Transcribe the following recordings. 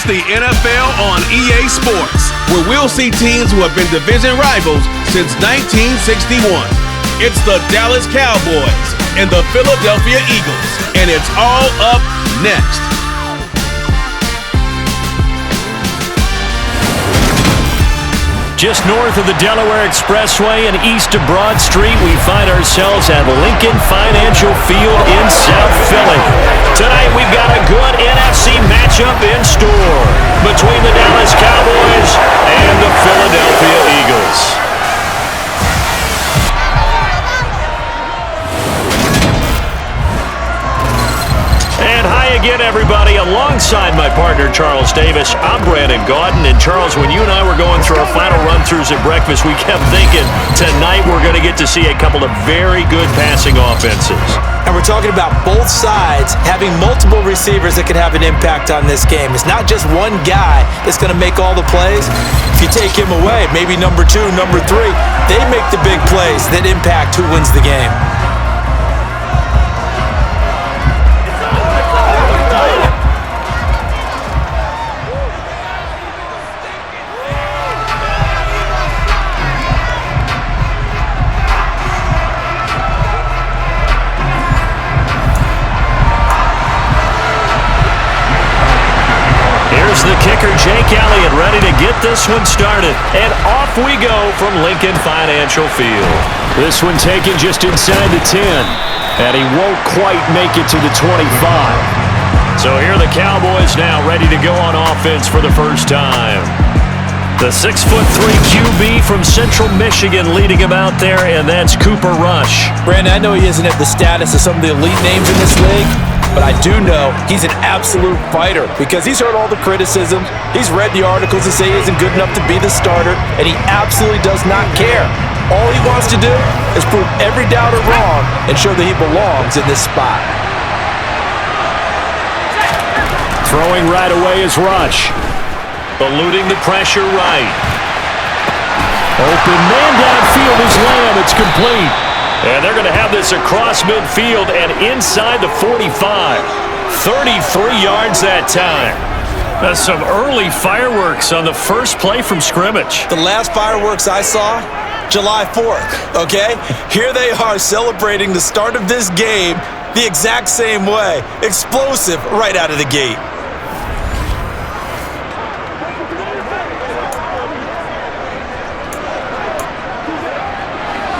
It's the NFL on EA Sports, where we'll see teams who have been division rivals since 1961. It's the Dallas Cowboys and the Philadelphia Eagles, and it's all up next. Just north of the Delaware Expressway and east of Broad Street, we find ourselves at Lincoln Financial Field in South Philly. Tonight, we've got a good NFC matchup in store between the Dallas Cowboys and the Philadelphia Eagles. Again, everybody, alongside my partner, Charles Davis, I'm Brandon Gaudin. And, Charles, when you and I were going through our final run-throughs at breakfast, we kept thinking tonight we're going to get to see a couple of very good passing offenses. And we're talking about both sides having multiple receivers that can have an impact on this game. It's not just one guy that's going to make all the plays. If you take him away, maybe number 2, number 3, they make the big plays that impact who wins the game. The kicker, Jake Elliott, ready to get this one started. And off we go from Lincoln Financial Field. This one taken just inside the 10. And he won't quite make it to the 25. So here are the Cowboys now ready to go on offense for the first time. The 6'3" QB from Central Michigan leading him out there, and that's Cooper Rush. Brandon, I know he isn't at the status of some of the elite names in this league, but I do know he's an absolute fighter because he's heard all the criticisms. He's read the articles that say he isn't good enough to be the starter, and he absolutely does not care. All he wants to do is prove every doubter wrong and show that he belongs in this spot. Throwing right away is Rush. Eluding the pressure right. Open man downfield is Lamb. It's complete. And they're going to have this across midfield and inside the 45. 33 yards that time. That's some early fireworks on the first play from scrimmage. The last fireworks I saw, July 4th, okay? Here they are celebrating the start of this game the exact same way. Explosive right out of the gate.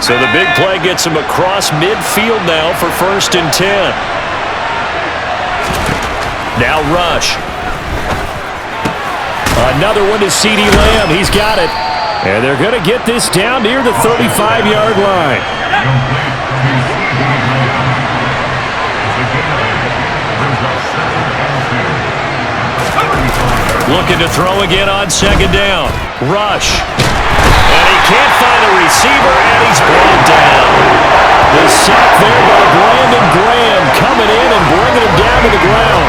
So the big play gets him across midfield now for 1st and 10. Now Rush. Another one to CeeDee Lamb. He's got it. And they're going to get this down near the 35-yard line. Looking to throw again on 2nd down. Rush. And he can't find a receiver, and he's brought down. The sack there by Brandon Graham coming in and bringing him down to the ground.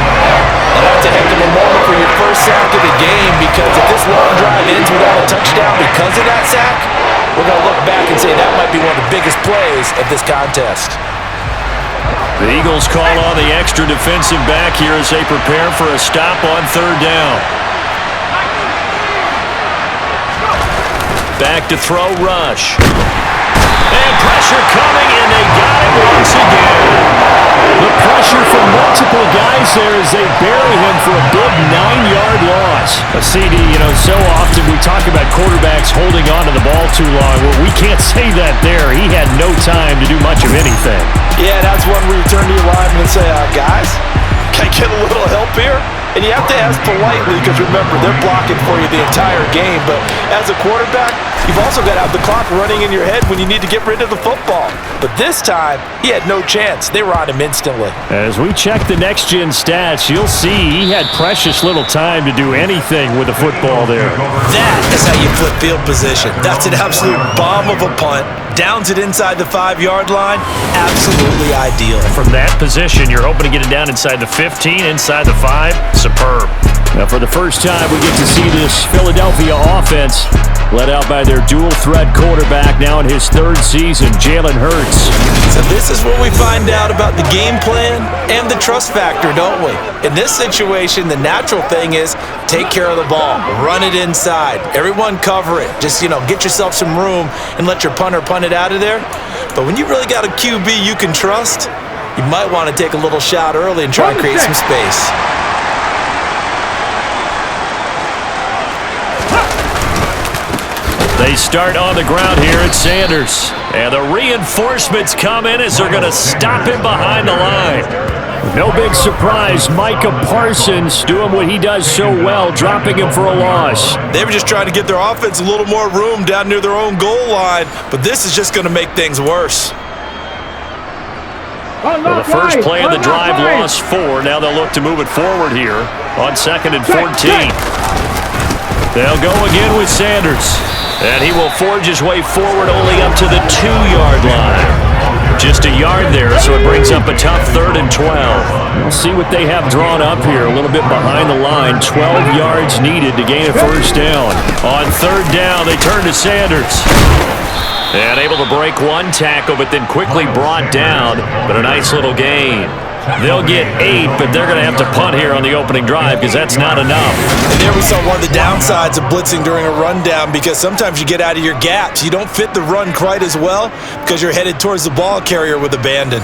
Well, that's a heck of a moment for your first sack of the game, because if this long drive ends without a touchdown because of that sack, we're going to look back and say that might be one of the biggest plays of this contest. The Eagles call on the extra defensive back here as they prepare for a stop on 3rd down. Back to throw Rush. And pressure coming, and they got it once again. The pressure from multiple guys there as they bury him for a big 9-yard loss. CD, so often we talk about quarterbacks holding on to the ball too long. Well, we can't say that there. He had no time to do much of anything. Yeah, that's one where you turn to your lineman and say, guys, can I get a little help here? And you have to ask politely because, remember, they're blocking for you the entire game. But as a quarterback, you've also got to have the clock running in your head when you need to get rid of the football. But this time, he had no chance. They were on him instantly. As we check the Next Gen stats, you'll see he had precious little time to do anything with the football there. That is how you flip field position. That's an absolute bomb of a punt. Downs it inside the 5-yard line. Absolutely ideal. From that position, you're hoping to get it down inside the 15, inside the 5. Superb. Now, for the first time, we get to see this Philadelphia offense led out by their dual-threat quarterback now in his third season, Jalen Hurts. So this is what we find out about the game plan and the trust factor, don't we? In this situation, the natural thing is take care of the ball, run it inside, everyone cover it. Just, get yourself some room and let your punter punt it out of there. But when you really got a QB you can trust, you might want to take a little shot early and try and create some space. They start on the ground here at Sanders. And the reinforcements come in as they're going to stop him behind the line. No big surprise, Micah Parsons doing what he does so well, dropping him for a loss. They were just trying to get their offense a little more room down near their own goal line, but this is just going to make things worse. Well, the first play of the drive lost 4. Now they'll look to move it forward here on 2nd and 14. They'll go again with Sanders. And he will forge his way forward only up to the 2-yard line. Just a yard there, so it brings up a tough 3rd and 12. We'll see what they have drawn up here. A little bit behind the line. 12 yards needed to gain a first down. On 3rd down, they turn to Sanders. And able to break one tackle, but then quickly brought down. But a nice little gain. They'll get 8, but they're going to have to punt here on the opening drive because that's not enough. And there we saw one of the downsides of blitzing during a rundown, because sometimes you get out of your gaps. You don't fit the run quite as well because you're headed towards the ball carrier with abandon.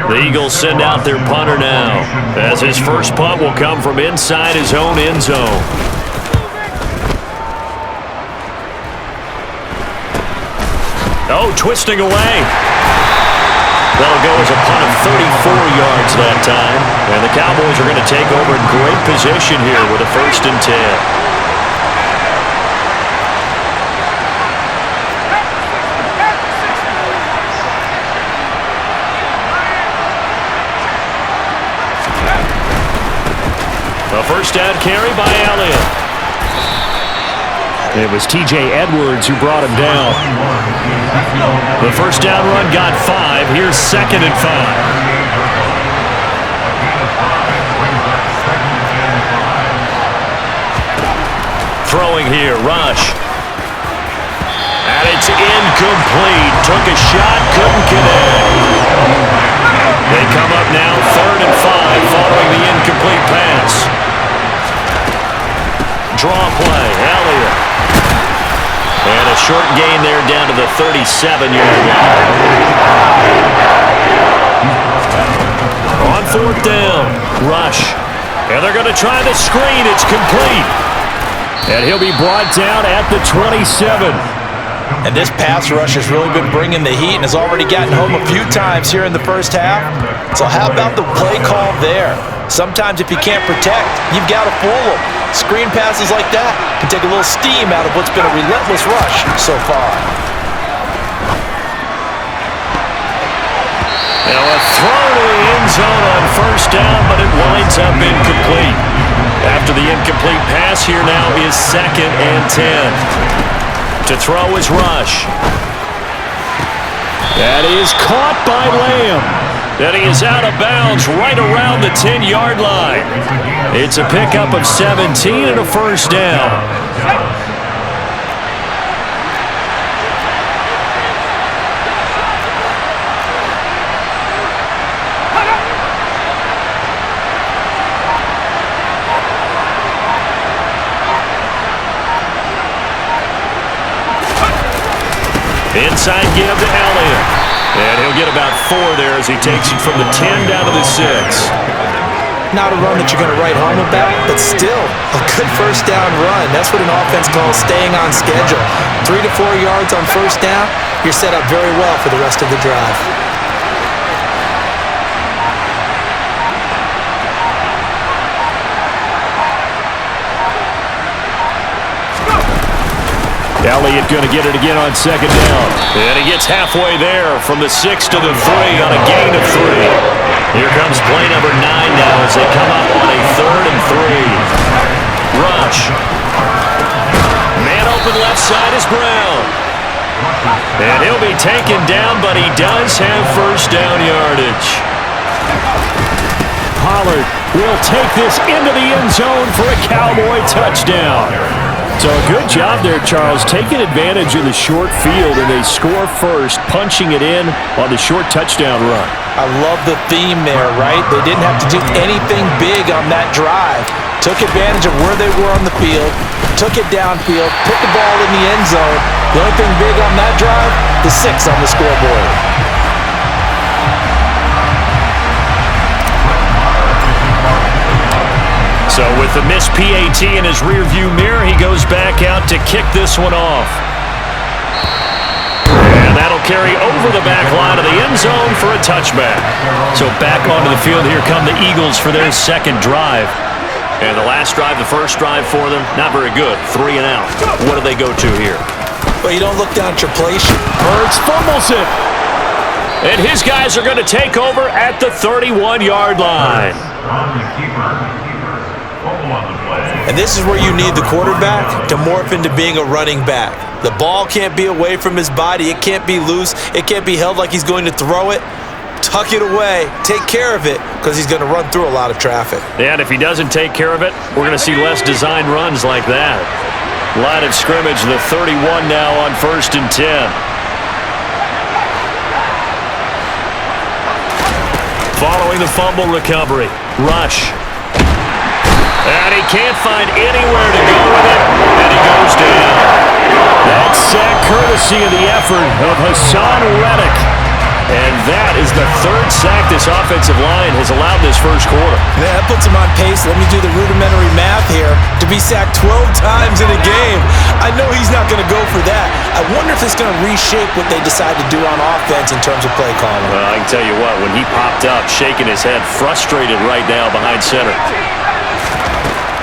The Eagles send out their punter now, as his first punt will come from inside his own end zone. Oh, twisting away. That'll go as a punt of 34 yards that time. And the Cowboys are going to take over in great position here with a 1st and 10. A first down carry by Elliott. It was T.J. Edwards who brought him down. The first down run got 5. Here's 2nd and 5. Throwing here, Rush. And it's incomplete. Took a shot, couldn't connect. They come up now 3rd and 5 following the incomplete pass. Draw play, Elliott. And a short gain there down to the 37-yard line. On 4th down, Rush. And they're going to try the screen. It's complete. And he'll be brought down at the 27. And this pass rush has really been bringing the heat and has already gotten home a few times here in the first half. So how about the play call there? Sometimes if you can't protect, you've got to fool them. Screen passes like that can take a little steam out of what's been a relentless rush so far. Now a throw to the end zone on 1st down, but it winds up incomplete. After the incomplete pass, here now is 2nd and 10. To throw is Rush. That is caught by Lamb. And he is out of bounds right around the 10-yard line. It's a pickup of 17 and a first down. Inside give to Elliott. And he'll get about 4 there as he takes it from the 10 down to the 6. Not a run that you're going to write home about, but still a good first down run. That's what an offense calls staying on schedule. 3 to 4 yards on first down, you're set up very well for the rest of the drive. Elliott going to get it again on 2nd down. And he gets halfway there from the 6 to the 3 on a gain of 3. Here comes play number 9 now as they come up on a 3rd and 3. Rush. Man open left side is Brown. And he'll be taken down, but he does have first down yardage. Pollard will take this into the end zone for a Cowboy touchdown. So a good job there, Charles, taking advantage of the short field, and they score first, punching it in on the short touchdown run. I love the theme there, right? They didn't have to do anything big on that drive. Took advantage of where they were on the field, took it downfield, put the ball in the end zone. The only thing big on that drive, the 6 on the scoreboard. So with the missed PAT in his rearview mirror, he goes back out to kick this one off. And that'll carry over the back line of the end zone for a touchback. So back onto the field, here come the Eagles for their second drive. And the last drive, the first drive for them, not very good. 3 and out. What do they go to here? Well, you don't look down at your play sheet. Hurts fumbles it. And his guys are going to take over at the 31-yard line. And this is where you need the quarterback to morph into being a running back. The ball can't be away from his body. It can't be loose. It can't be held like he's going to throw it. Tuck it away. Take care of it, because he's going to run through a lot of traffic. And if he doesn't take care of it, we're going to see less design runs like that. Line of scrimmage, the 31 now on 1st and 10. Following the fumble recovery. Rush. And he can't find anywhere to go with it, and he goes down. That sack courtesy of the effort of Hassan Reddick. And that is the 3rd sack this offensive line has allowed this first quarter. Yeah, that puts him on pace. Let me do the rudimentary math here. To be sacked 12 times in a game. I know he's not going to go for that. I wonder if it's going to reshape what they decide to do on offense in terms of play calling. Well, I can tell you what, when he popped up, shaking his head, frustrated right now behind center.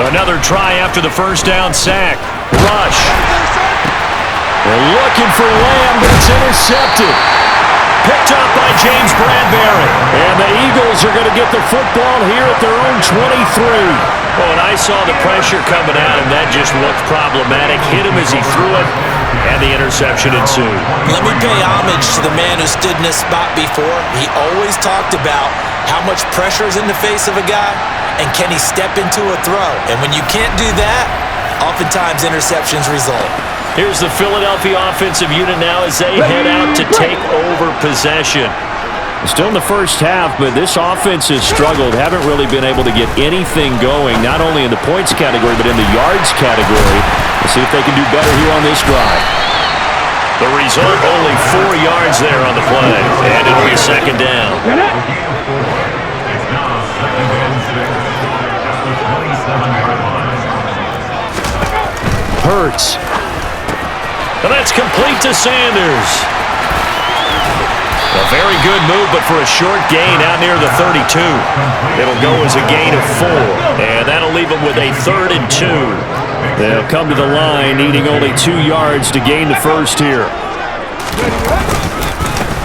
Another try after the first down sack. Rush. They're looking for Lamb, but it's intercepted. Picked up by James Bradbury. And the Eagles are going to get the football here at their own 23. Oh, and I saw the pressure coming out, and that just looked problematic. Hit him as he threw it, and the interception ensued. Let me pay homage to the man who stood in this spot before. He always talked about how much pressure is in the face of a guy, and can he step into a throw? And when you can't do that, oftentimes interceptions result. Here's the Philadelphia offensive unit now as they head out to take over possession. Still in the first half, but this offense has struggled. Haven't really been able to get anything going, not only in the points category, but in the yards category. We'll see if they can do better here on this drive. The result, only 4 yards there on the play, and it'll be 2nd down. Hurts. And that's complete to Sanders. A very good move, but for a short gain out near the 32. It'll go as a gain of 4, and that'll leave them with a 3rd and 2. They'll come to the line, needing only 2 yards to gain the first here.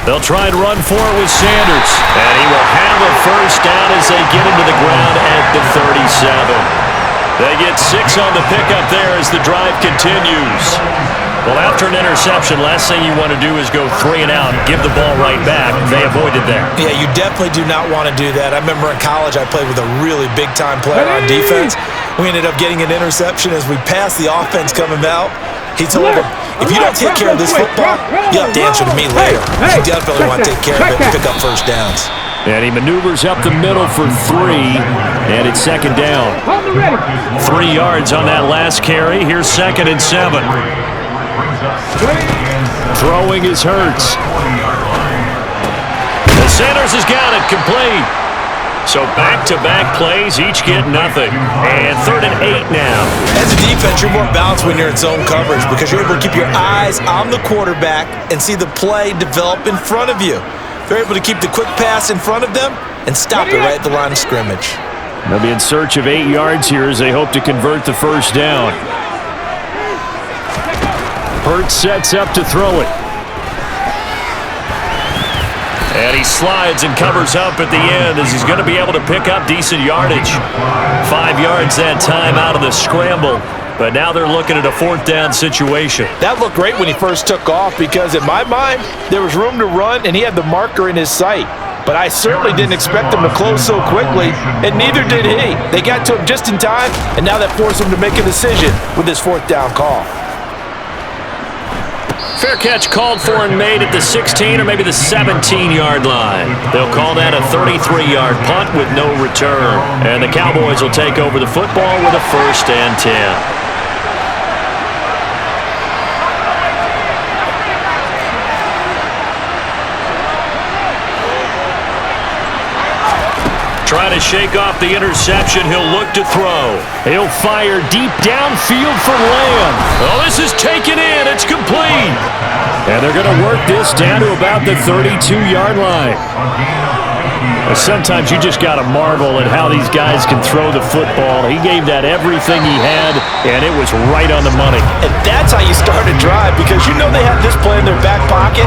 They'll try and run for it with Sanders, and he will have a first down as they get him to the ground at the 37. They get 6 on the pickup there as the drive continues. Well, after an interception, last thing you want to do is go 3 and out, give the ball right back. They avoided that. Yeah, you definitely do not want to do that. I remember in college I played with a really big-time player on defense. We ended up getting an interception as we passed the offense coming out. He told him, if you don't take care of this football, you'll have to answer to me later. You definitely want to take care of it and pick up first downs. And he maneuvers up the middle for 3, and it's 2nd down. 3 yards on that last carry. Here's 2nd and 7. Throwing is Hurts. And Sanders has got it complete. So back-to-back plays, each get nothing. And 3rd and 8 now. As a defense, you're more balanced when you're in zone coverage because you're able to keep your eyes on the quarterback and see the play develop in front of you. They're able to keep the quick pass in front of them and stop it right at the line of scrimmage. They'll be in search of 8 yards here as they hope to convert the first down. Hurts sets up to throw it. And he slides and covers up at the end as he's going to be able to pick up decent yardage. 5 yards that time out of the scramble. But now they're looking at a 4th down situation. That looked great when he first took off because in my mind, there was room to run and he had the marker in his sight. but I certainly didn't expect them to close so quickly, and neither did he. They got to him just in time, and now that forced him to make a decision with his fourth down call. Fair catch called for and made at the 16 or maybe the 17-yard line. They'll call that a 33-yard punt with no return. And the Cowboys will take over the football with a 1st and 10. Trying to shake off the interception. He'll look to throw. He'll fire deep downfield for Lamb. Oh, this is taken in. It's complete. And they're going to work this down to about the 32-yard line. Sometimes you just got to marvel at how these guys can throw the football. He gave that everything he had, and it was right on the money. And that's how you start a drive, because you know they have this play in their back pocket,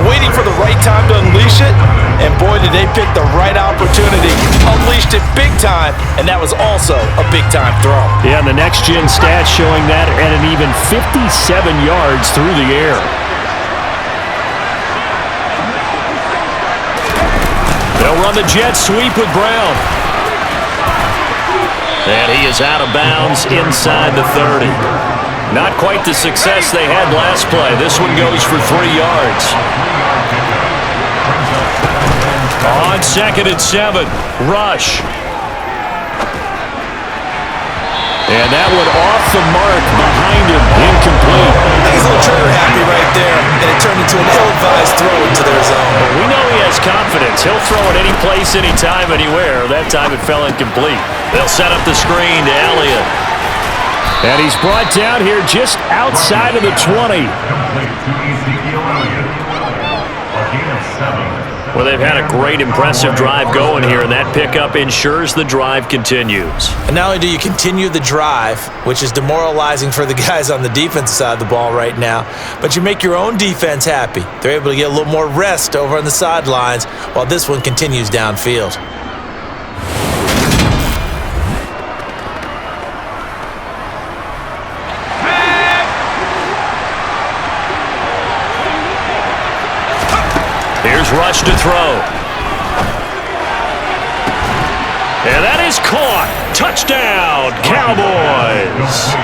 waiting for the right time to unleash it. And boy, did they pick the right opportunity. Unleashed it big time, and that was also a big-time throw. Yeah, and the NeXT Gen stats showing that at an even 57 yards through the air. They'll run the jet sweep with Brown. And he is out of bounds inside the 30. Not quite the success they had last play. This one goes for 3 yards. On 2nd and 7, rush. And that one off the mark behind him, incomplete. He's a little trigger happy right there, and it turned into an ill-advised throw into their zone. But we know he has confidence. He'll throw it any place, anytime, anywhere. That time it fell incomplete. They'll set up the screen to Elliott. And he's brought down here just outside of the 20. Well, they've had a great, impressive drive going here, and that pickup ensures the drive continues. And not only do you continue the drive, which is demoralizing for the guys on the defensive side of the ball right now, but you make your own defense happy. They're able to get a little more rest over on the sidelines while this one continues downfield. Rush to throw. And that is caught. Touchdown, Cowboys.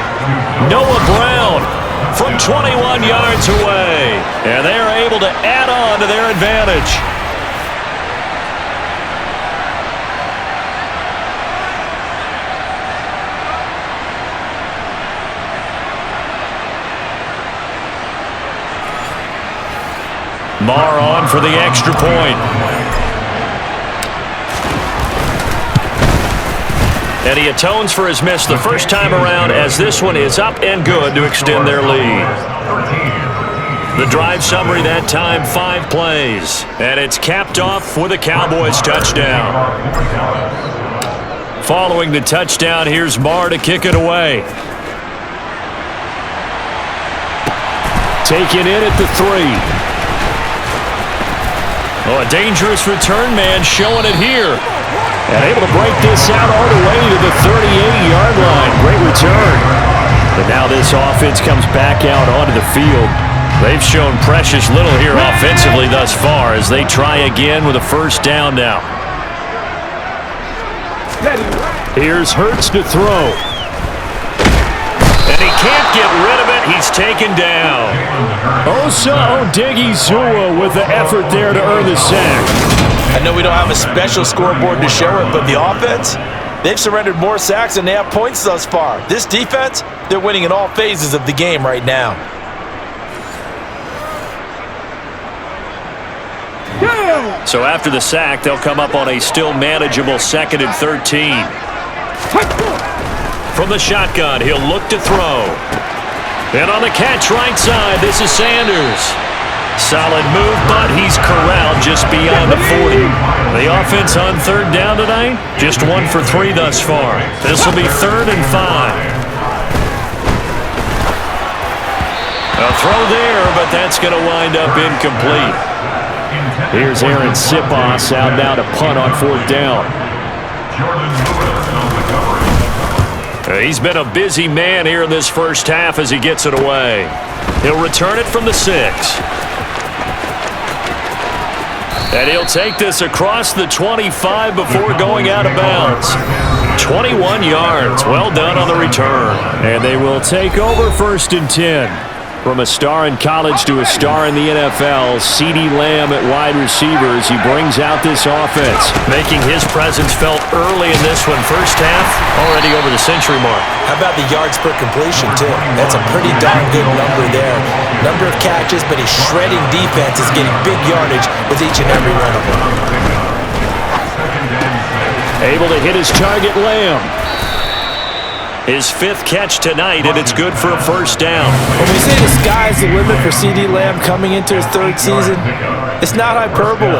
Noah Brown from 21 yards away. And they are able to add on to their advantage. Marr on for the extra point. And he atones for his miss the first time around, as this one is up and good to extend their lead. The drive summary that time, 5 plays. And it's capped off with a Cowboys touchdown. Following the touchdown, here's Marr to kick it away. Taken in at the 3. Oh, a dangerous return man showing it here. And able to break this out all the way to the 38-yard line. Great return. But now this offense comes back out onto the field. They've shown precious little here offensively thus far as they try again with a 1st down now. Here's Hurts to throw. And he can't get rid of it. He's taken down. Osa Odighizuwa with the effort there to earn the sack. I know we don't have a special scoreboard to show it, but the offense, they've surrendered more sacks than they have points thus far. This defense, they're winning in all phases of the game right now. So after the sack, they'll come up on a still manageable 2nd and 13. From the shotgun, he'll look to throw. And on the catch right side, this is Sanders. Solid move, but he's corralled just beyond the 40. The offense on 3rd down tonight, just 1 for 3 thus far. This will be 3rd and 5. A throw there, but that's going to wind up incomplete. Here's Aaron Sipos out now to punt on 4th down. He's been a busy man here in this first half as he gets it away. He'll return it from the 6. And he'll take this across the 25 before going out of bounds. 21 yards. Well done on the return. And they will take over 1st and 10. From a star in college to a star in the NFL, CeeDee Lamb at wide receivers. He brings out this offense, making his presence felt early in this one. First half, already over the century mark. How about the yards per completion, too? That's a pretty darn good number there. Number of catches, but he's shredding defenses, getting big yardage with each and every one of them. Able to hit his target, Lamb. His 5th catch tonight, and it's good for a first down. When we say the sky's the limit for CeeDee Lamb coming into his 3rd season, it's not hyperbole.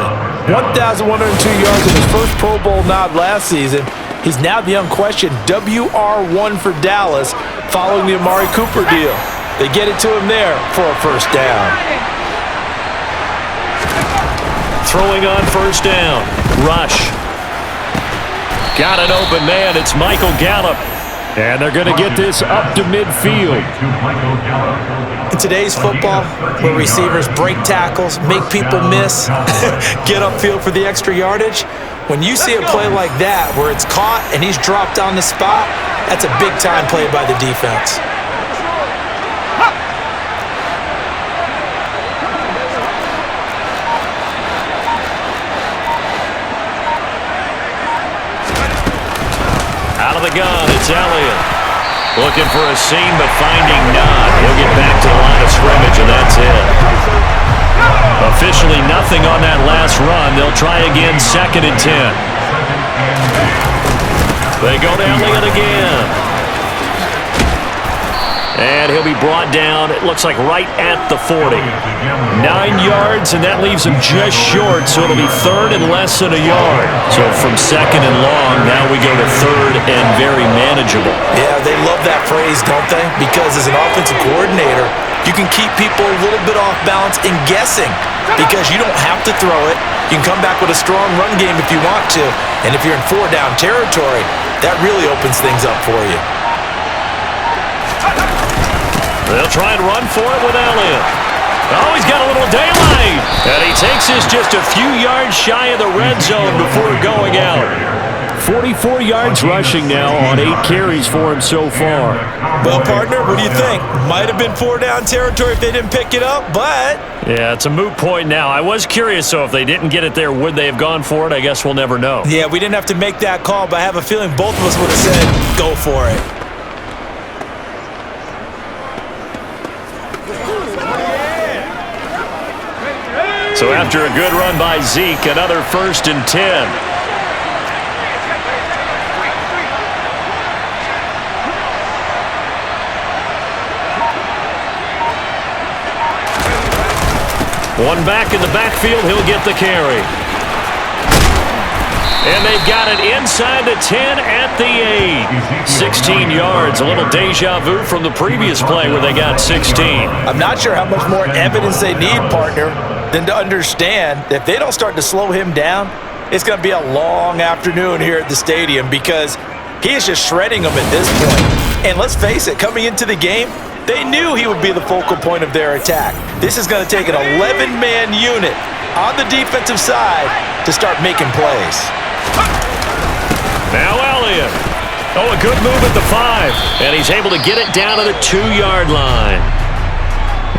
1,102 yards in his first Pro Bowl nod last season. He's now the unquestioned WR1 for Dallas following the Amari Cooper deal. They get it to him there for a first down. Throwing on first down. Rush. Got an open man. It's Michael Gallup. And they're going to get this up to midfield. In today's football, where receivers break tackles, make people miss, get upfield for the extra yardage, when you see a play like that where it's caught and he's dropped on the spot, that's a big-time play by the defense. Out of the gun, it's Elliott. Looking for a seam, but finding none. He'll get back to the line of scrimmage, and that's it. Officially nothing on that last run. They'll try again, 2nd and 10. They go to Elliott again. And he'll be brought down, it looks like right at the 40. 9 yards, and that leaves him just short, so it'll be 3rd and less than a yard. So from 2nd and long, now we go to 3rd and very manageable. Yeah, they love that phrase, don't they? Because as an offensive coordinator, you can keep people a little bit off balance and guessing because you don't have to throw it. You can come back with a strong run game if you want to, and if you're in 4-down territory, that really opens things up for you. They'll try and run for it with Elliott. Oh, he's got a little daylight. And he takes this just a few yards shy of the red zone before going out. 44 yards rushing now on 8 carries for him so far. Well, partner, what do you think? Might have been 4-down territory if they didn't pick it up, but... Yeah, it's a moot point now. I was curious, so if they didn't get it there, would they have gone for it? I guess we'll never know. Yeah, we didn't have to make that call, but I have a feeling both of us would have said, go for it. So after a good run by Zeke, another 1st and 10. One back in the backfield, he'll get the carry. And they've got it inside the 10 at the 8. 16 yards, a little deja vu from the previous play where they got 16. I'm not sure how much more evidence they need, partner, than to understand that if they don't start to slow him down, it's going to be a long afternoon here at the stadium because he is just shredding them at this point. And let's face it, coming into the game, they knew he would be the focal point of their attack. This is going to take an 11-man unit on the defensive side to start making plays. Now Elliott. Oh, a good move at the 5. And he's able to get it down to the 2-yard line.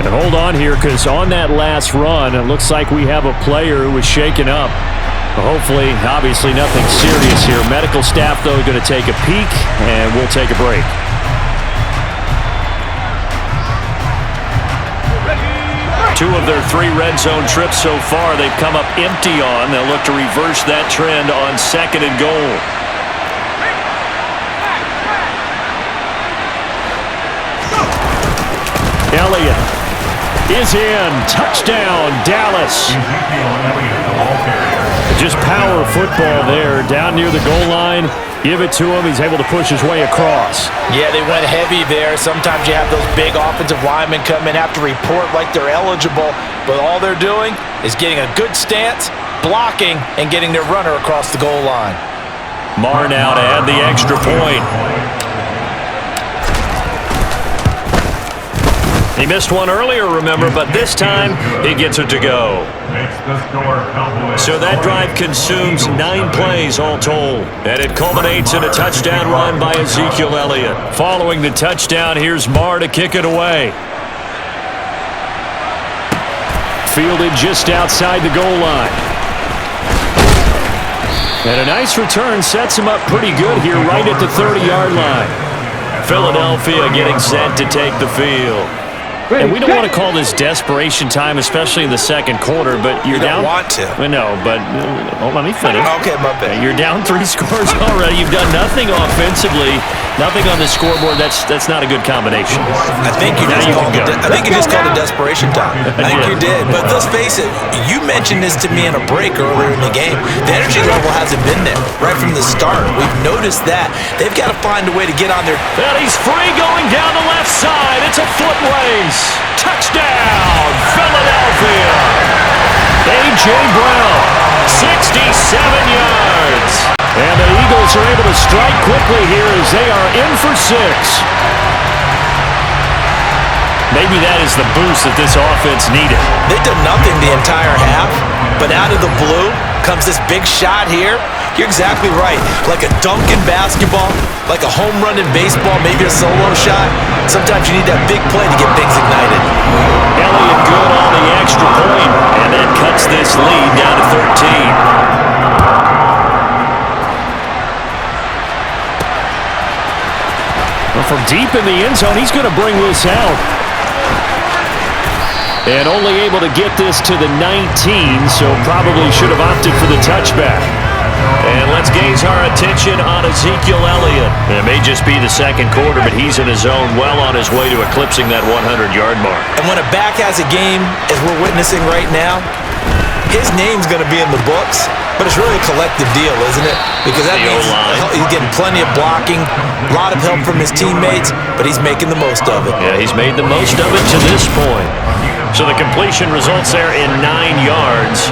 And hold on here, because on that last run, it looks like we have a player who was shaken up. Hopefully, obviously nothing serious here. Medical staff, though, going to take a peek, and we'll take a break. Two of their 3 red zone trips so far, they've come up empty on. They'll look to reverse that trend on 2nd and goal. Elliott is in. Touchdown, Dallas. Just power football there, down near the goal line. Give it to him. He's able to push his way across. Yeah, they went heavy there. Sometimes you have those big offensive linemen come in, have to report like they're eligible, but all they're doing is getting a good stance, blocking, and getting their runner across the goal line. Marr now to add the extra point. He missed one earlier, remember, but this time he gets it to go. So that drive consumes 9 plays all told, and it culminates in a touchdown run by Ezekiel Elliott. Following the touchdown, here's Marr to kick it away. Fielded just outside the goal line. And a nice return sets him up pretty good here right at the 30-yard line. Philadelphia getting set to take the field. And we don't want to call this desperation time, especially in the second quarter, but you're down. You don't want to. No, but let me finish. Okay, my bad. You're down 3 scores already. You've done nothing offensively, nothing on the scoreboard. That's not a good combination. I think you just called it desperation time. I think you did. But let's face it, you mentioned this to me in a break earlier in the game. The energy level hasn't been there right from the start. We've noticed that. They've got to find a way to get on their... And he's free going down the left side. It's a foot race. Touchdown, Philadelphia. A.J. Brown, 67 yards. And the Eagles are able to strike quickly here as they are in for 6. Maybe that is the boost that this offense needed. They've done nothing the entire half, but out of the blue comes this big shot here. You're exactly right. Like a dunk in basketball, like a home run in baseball, maybe a solo shot. Sometimes you need that big play to get things ignited. Elliott good on the extra point, and that cuts this lead down to 13. Well, from deep in the end zone, he's going to bring this out. And only able to get this to the 19, so probably should have opted for the touchback. And let's gaze our attention on Ezekiel Elliott. It may just be the second quarter, but he's in his zone, well on his way to eclipsing that 100-yard mark. And when a back has a game, as we're witnessing right now, his name's going to be in the books, but it's really a collective deal, isn't it? Because that means he's getting plenty of blocking, a lot of help from his teammates, but he's making the most of it. Yeah, he's made the most of it to this point. So the completion results there in 9 yards.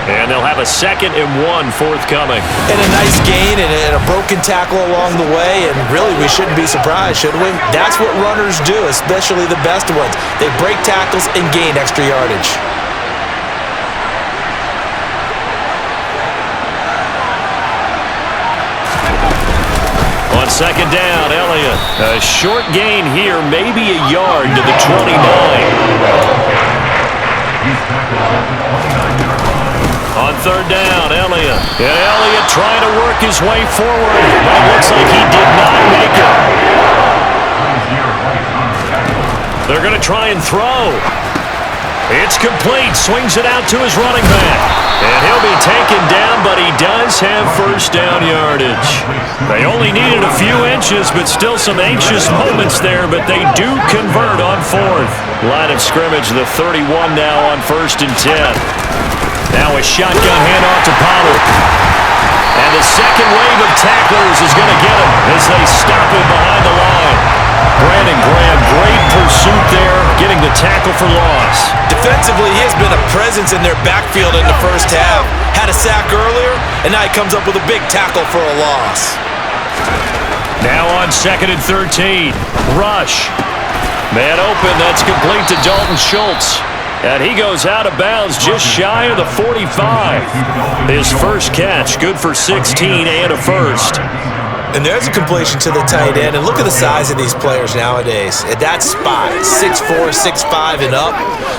And they'll have a 2nd and 1 forthcoming. And a nice gain and a broken tackle along the way. And really, we shouldn't be surprised, should we? That's what runners do, especially the best ones. They break tackles and gain extra yardage. On 2nd down, Elliott. A short gain here, maybe a yard to the 29. On 3rd down, Elliott. And Elliott trying to work his way forward. But it looks like he did not make it. They're going to try and throw. It's complete. Swings it out to his running back. And he'll be taken down, but he does have first down yardage. They only needed a few inches, but still some anxious moments there, but they do convert on 4th. Line of scrimmage, the 31 now on 1st and 10. Now a shotgun handoff to Pollard. And the second wave of tacklers is going to get him as they stop him behind the line. Brandon Graham, great pursuit there, getting the tackle for loss. Defensively, he has been a presence in their backfield in the first half. Had a sack earlier, and now he comes up with a big tackle for a loss. Now on 2nd and 13. Rush. Man open, that's complete to Dalton Schultz. And he goes out of bounds just shy of the 45. His first catch, good for 16 and a first. And there's a completion to the tight end. And look at the size of these players nowadays. At that spot, 6'4", 6'5", and up.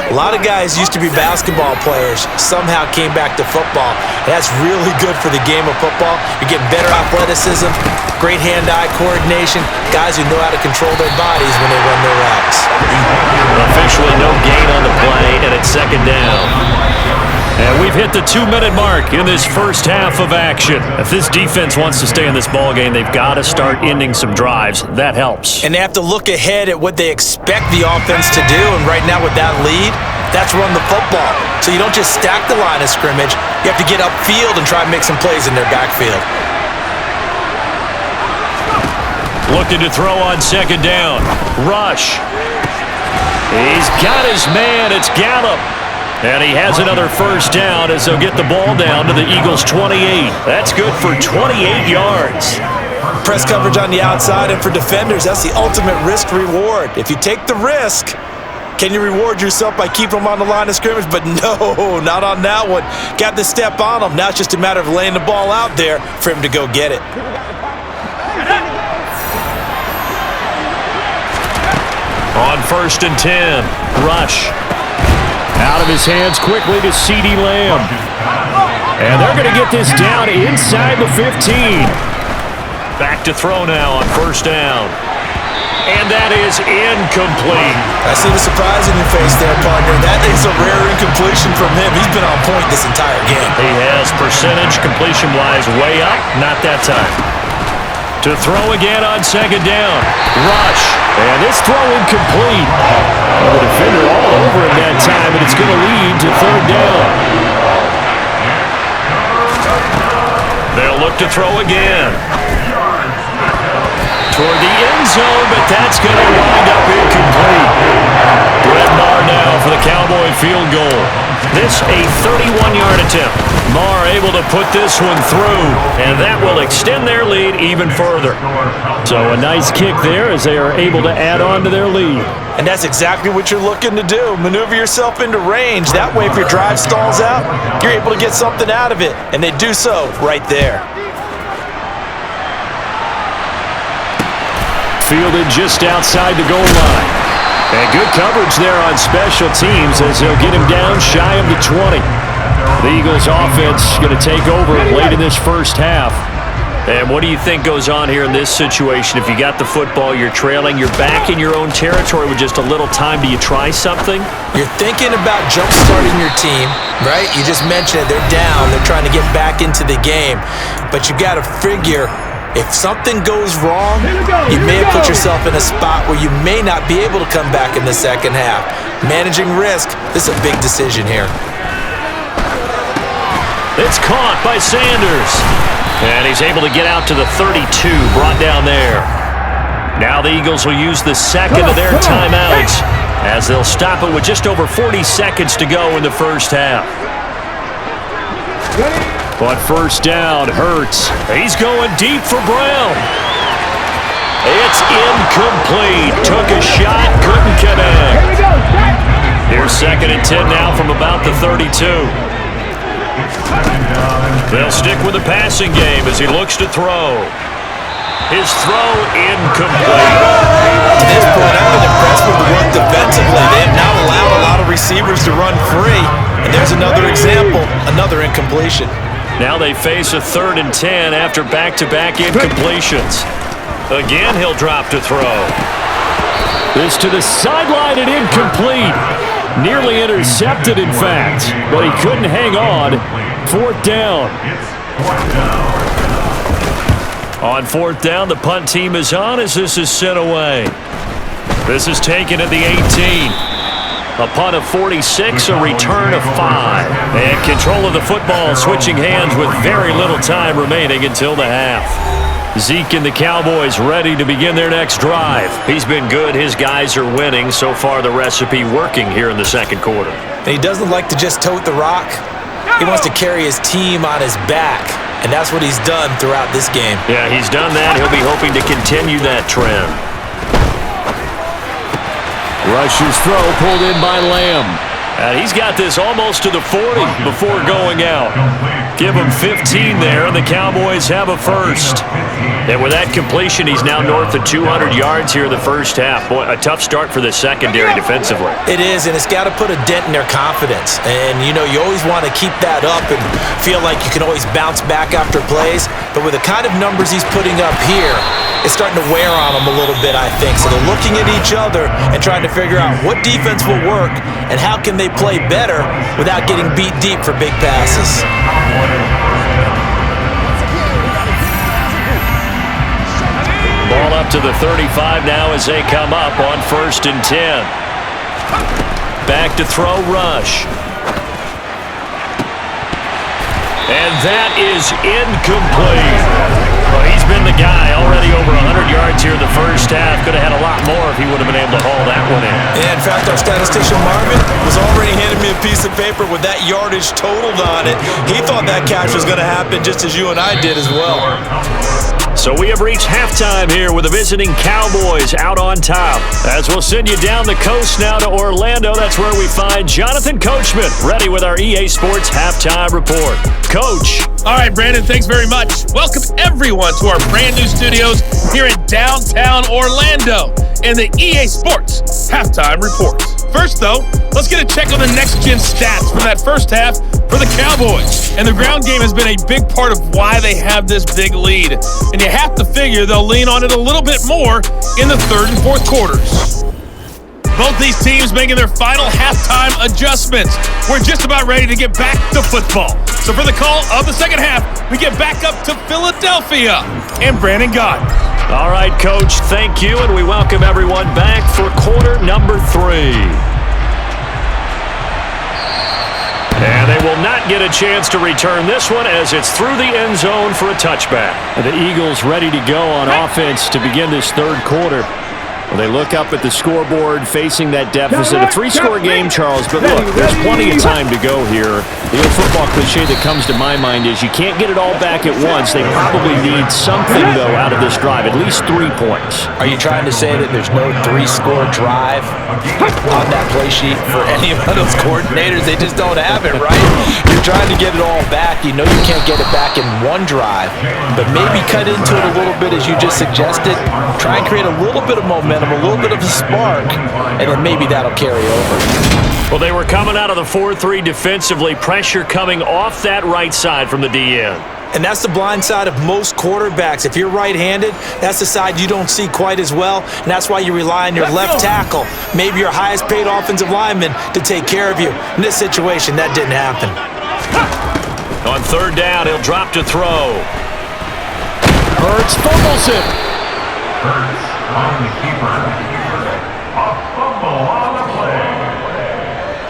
A lot of guys used to be basketball players, somehow came back to football. And that's really good for the game of football. You're getting better athleticism, great hand-eye coordination, guys who know how to control their bodies when they run their routes. Officially no gain on the play, and it's 2nd down. And we've hit the 2-minute mark in this first half of action. If this defense wants to stay in this ballgame, they've got to start ending some drives. That helps. And they have to look ahead at what they expect the offense to do. And right now with that lead, that's run the football. So you don't just stack the line of scrimmage. You have to get upfield and try and make some plays in their backfield. Looking to throw on 2nd down. Rush. He's got his man. It's Gallup. And he has another first down as they'll get the ball down to the Eagles' 28. That's good for 28 yards. Press coverage on the outside, and for defenders, that's the ultimate risk-reward. If you take the risk, Can you reward yourself by keeping them on the line of scrimmage? But no, not on that one. Got to step on them. Now it's just a matter of laying the ball out there for him to go get it. On 1st and 10, rush. Out of his hands quickly to CeeDee Lamb. And they're going to get this down inside the 15. Back to throw now on 1st down. And that is incomplete. I see the surprise in your face there, partner. That is a rare incompletion from him. He's been on point this entire game. He has percentage completion-wise way up. Not that time. To throw again on 2nd down. Rush. And this throw incomplete. The defender all over him that time, and it's going to lead to 3rd down. They'll look to throw again. Toward the end zone, but that's going to wind up incomplete. Brett Maher now for the Cowboy field goal. This a 31-yard attempt. Maher able to put this one through, and that will extend their lead even further. So a nice kick there as they are able to add on to their lead. And that's exactly what you're looking to do. Maneuver yourself into range. That way, if your drive stalls out, you're able to get something out of it. And they do so right there. Fielded just outside the goal line. And good coverage there on special teams as they'll get him down shy of the 20. The Eagles offense going to take over late in this first half. And what do you think goes on here in this situation? If you got the football, you're trailing, you're back in your own territory with just a little time. Do you try something? You're thinking about jump-starting your team, right? You just mentioned it. They're down. They're trying to get back into the game. But you got to figure, if something goes wrong, you may have put yourself in a spot where you may not be able to come back in the second half. Managing risk, this is a big decision here. It's caught by Sanders. And he's able to get out to the 32, brought down there. Now the Eagles will use the second of their timeouts as they'll stop it with just over 40 seconds to go in the first half. But 1st down, Hurts. He's going deep for Brown. It's incomplete. Took a shot, couldn't connect. Here's 2nd and 10 now from about the 32. They'll stick with the passing game as he looks to throw. His throw incomplete. To this point, I've been impressed with the work defensively. They have not allowed a lot of receivers to run free. And there's another example, another incompletion. Now they face a 3rd and 10 after back-to-back incompletions. Again, he'll drop to throw. This to the sideline and incomplete. Nearly intercepted, in fact, but he couldn't hang on. 4th down. On 4th down, the punt team is on as this is sent away. This is taken at the 18. A punt of 46, a return of 5. And control of the football switching hands with very little time remaining until the half. Zeke and the Cowboys ready to begin their next drive. He's been good. His guys are winning. So far, the recipe working here in the 2nd quarter. And he doesn't like to just tote the rock. He wants to carry his team on his back. And that's what he's done throughout this game. Yeah, he's done that. He'll be hoping to continue that trend. Rush's throw pulled in by Lamb. And he's got this almost to the 40 before going out. Give him 15 there, and the Cowboys have a first. And with that completion, he's now north of 200 yards here in the first half. Boy, a tough start for the secondary defensively. It is, and it's got to put a dent in their confidence. And, you know, you always want to keep that up and feel like you can always bounce back after plays. But with the kind of numbers he's putting up here, it's starting to wear on them a little bit, I think. So they're looking at each other and trying to figure out what defense will work and how can they play better without getting beat deep for big passes. Ball up to the 35 now as they come up on 1st and 10. Back to throw, Rush. And that is incomplete. Well, he's been the guy already over 100 yards here in the first half. Could have had a lot more if he would have been able to haul that one in. Yeah, in fact, our statistician Marvin was already handing me a piece of paper with that yardage totaled on it. He thought that catch was going to happen just as you and I did as well. So we have reached halftime here with the visiting Cowboys out on top. As we'll send you down the coast now to Orlando, that's where we find Jonathan Coachman, ready with our EA Sports Halftime Report. Coach. All right, Brandon, thanks very much. Welcome everyone to our brand new studios here in downtown Orlando in the EA Sports Halftime Report. First, though, let's get a check on the NeXT Gen stats from that first half for the Cowboys. And the ground game has been a big part of why they have this big lead. And you have to figure they'll lean on it a little bit more in the third and fourth quarters. Both these teams making their final halftime adjustments. We're just about ready to get back to football. So for the call of the second half, we get back up to Philadelphia and Brandon Gott. All right, Coach, thank you, and we welcome everyone back for quarter number 3. And they will not get a chance to return this one as it's through the end zone for a touchback. The Eagles ready to go on offense to begin this third quarter. Well, they look up at the scoreboard facing that deficit. A 3-score game, Charles, but look, there's plenty of time to go here. The old football cliche that comes to my mind is you can't get it all back at once. They probably need something, though, out of this drive, at least 3 points. Are you trying to say that there's no 3-score drive on that play sheet for any of those coordinators? They just don't have it, right? You're trying to get it all back. You know you can't get it back in one drive, but maybe cut into it a little bit as you just suggested. Try and create a little bit of momentum, a little bit of a spark, and then maybe that'll carry over. Well, they were coming out of the 4-3 defensively. Pressure coming off that right side from the DN. And that's the blind side of most quarterbacks. If you're right-handed, that's the side you don't see quite as well, and that's why you rely on your left tackle, maybe your highest-paid offensive lineman, to take care of you. In this situation, that didn't happen. On third down, he'll drop to throw. Hurts fumbles it. Hurts on the keeper. A fumble on the play.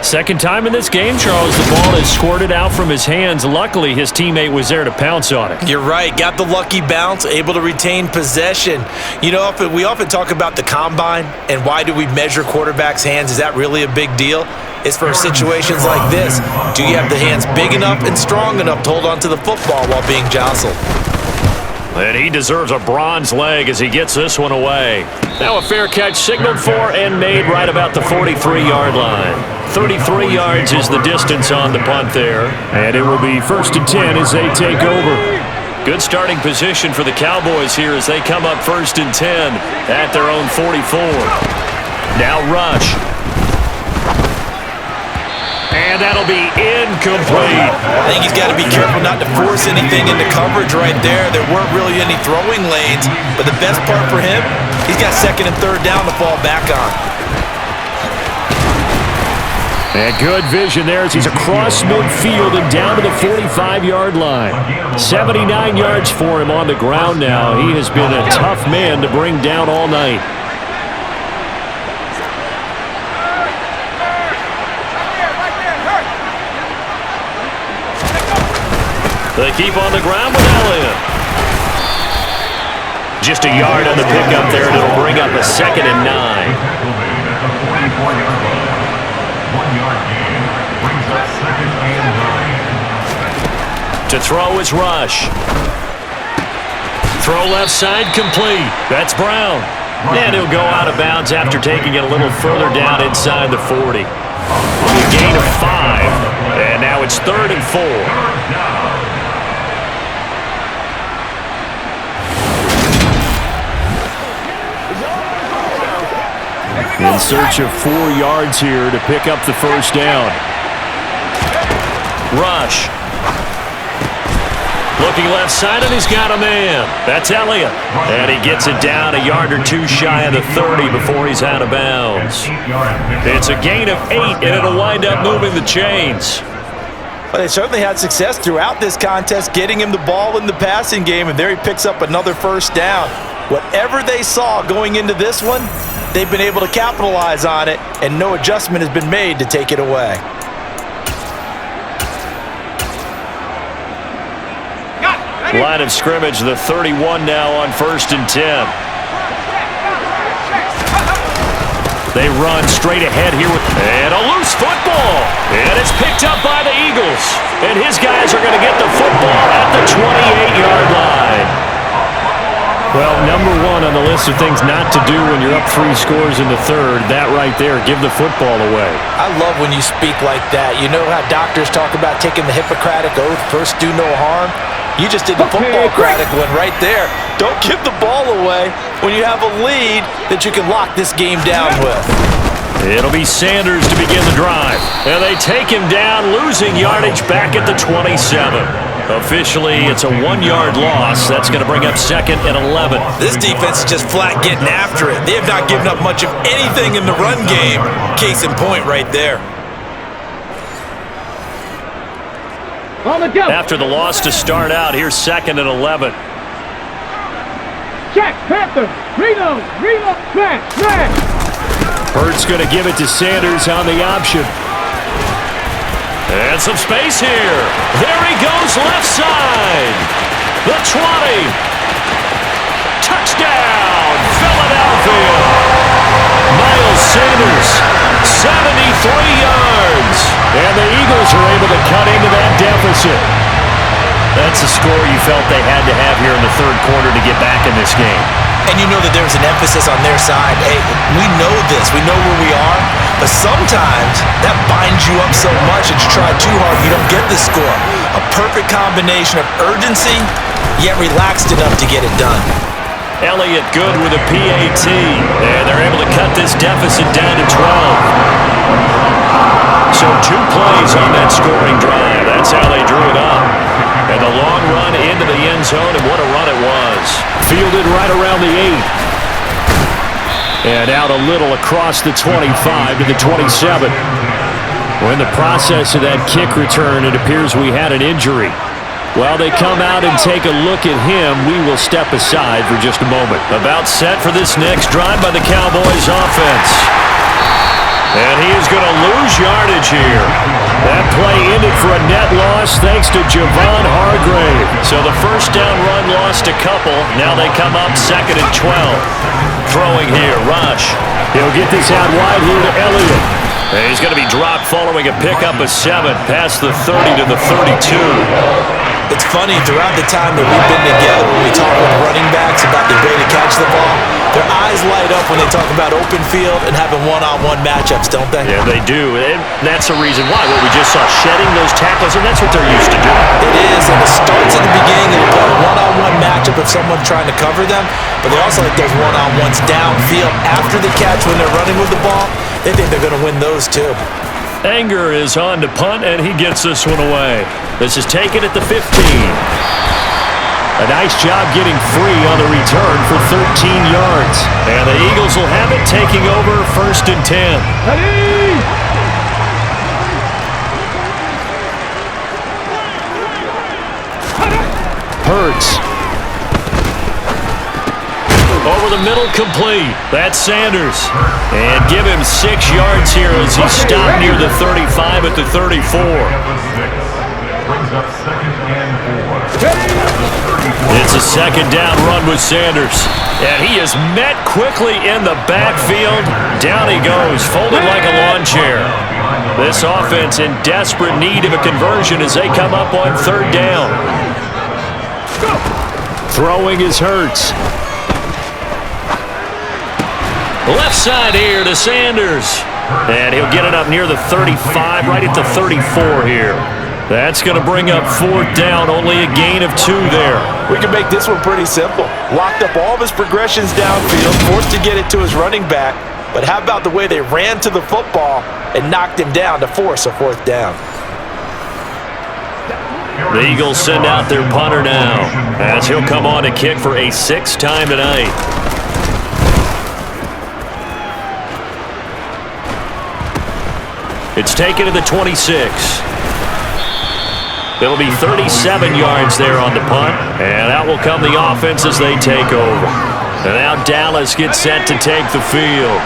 Second time in this game, Charles, the ball is squirted out from his hands. Luckily, his teammate was there to pounce on it. You're right. Got the lucky bounce, able to retain possession. You know, we often talk about the combine and why do we measure quarterbacks' hands. Is that really a big deal? It's for situations like this. Do you have the hands big enough and strong enough to hold on to the football while being jostled? And he deserves a bronze leg as he gets this one away. Now a fair catch signaled for and made right about the 43-yard line. 33 yards is the distance on the punt there. And it will be 1st and 10 as they take over. Good starting position for the Cowboys here as they come up 1st and 10 at their own 44. Now rush. And that'll be incomplete. I think he's got to be careful not to force anything into coverage right there. There weren't really any throwing lanes, but the best part for him, he's got 2nd and 3rd down to fall back on. And good vision there as he's across midfield and down to the 45-yard line. 79 yards for him on the ground now. He has been a tough man to bring down all night. They keep on the ground with Elliott. Just a yard on the pickup there, and it'll bring up a 2nd and 9. To throw is Rush. Throw left side complete. That's Brown. And he'll go out of bounds after taking it a little further down inside the 40. A gain of 5. And now it's 3rd and 4. In search of 4 yards here to pick up the first down. Rush. Looking left side, and he's got a man. That's Elliott. And he gets it down a yard or 2 shy of the 30 before he's out of bounds. It's a gain of 8, and it'll wind up moving the chains. Well, they certainly had success throughout this contest, getting him the ball in the passing game, and there he picks up another first down. Whatever they saw going into this one, they've been able to capitalize on it, and no adjustment has been made to take it away. Line of scrimmage, the 31 now on 1st and 10. They run straight ahead here and a loose football. And it's picked up by the Eagles. And his guys are going to get the football at the 28-yard line. Well, number one on the list of things not to do when you're up 3 scores in the third, that right there, give the football away. I love when you speak like that. You know how doctors talk about taking the Hippocratic Oath, first do no harm? You just did the football-cratic one right there. Don't give the ball away when you have a lead that you can lock this game down with. It'll be Sanders to begin the drive. And they take him down, losing yardage back at the 27. Officially, it's a 1-yard loss. That's going to bring up 2nd and 11. This defense is just flat getting after it. They have not given up much of anything in the run game. Case in point right there. After the loss to start out, here's 2nd and 11. Check, Panther, reload, smash. Hurts going to give it to Sanders on the option. And some space here. There he goes, left side. The 20. Touchdown, Philadelphia. Miles Sanders, 73 yards. And the Eagles are able to cut into that deficit. That's a score you felt they had to have here in the third quarter to get back in this game. And you know that there's an emphasis on their side. Hey, we know this. We know where we are. But sometimes that binds you up so much that you try too hard, you don't get the score. A perfect combination of urgency, yet relaxed enough to get it done. Elliott good with a PAT. And they're able to cut this deficit down to 12. So 2 plays on that scoring drive. That's how they drew it up. And the long run into the end zone, and what a run it was. Fielded right around the 8. And out a little across the 25 to the 27. We're in the process of that kick return. It appears we had an injury. While they come out and take a look at him, we will step aside for just a moment. About set for this next drive by the Cowboys offense. And he is going to lose yardage here. That play ended for a net loss thanks to Javon Hargrave. So the first down run lost a couple. Now they come up 2nd and 12. Throwing here, Rush. He'll get this out wide here to Elliott. And he's going to be dropped following a pickup of 7 past the 30 to the 32. It's funny, throughout the time that we've been together, when we talk with running backs about the ability to catch the ball, their eyes light up when they talk about open field and having one-on-one matchups, don't they? Yeah, they do. And that's the reason why. What we just saw, shedding those tackles, and that's what they're used to doing. It is, and it starts at the beginning of a one-on-one matchup if someone's trying to cover them, but they also like those one-on-ones downfield after the catch when they're running with the ball. They think they're going to win those too. Anger is on to punt, and he gets this one away. This is taken at the 15. A nice job getting free on the return for 13 yards. And the Eagles will have it, taking over 1st and 10. Ready! Hurts. Over the middle, complete. That's Sanders. And give him 6 yards here as he stopped near the 35 at the 34. Brings up 2nd and 4. It's a 2nd down run with Sanders. And he is met quickly in the backfield. Down he goes, folded like a lawn chair. This offense in desperate need of a conversion as they come up on 3rd down. Throwing is Hurts. Left side here to Sanders. And he'll get it up near the 35, right at the 34 here. That's going to bring up 4th down, only a gain of 2 there. We can make this one pretty simple. Locked up all of his progressions downfield, forced to get it to his running back. But how about the way they ran to the football and knocked him down to force a 4th down? The Eagles send out their punter now, as he'll come on to kick for a 6th time tonight. It's taken to the 26. It'll be 37 yards there on the punt, and out will come the offense as they take over. And now Dallas gets set to take the field.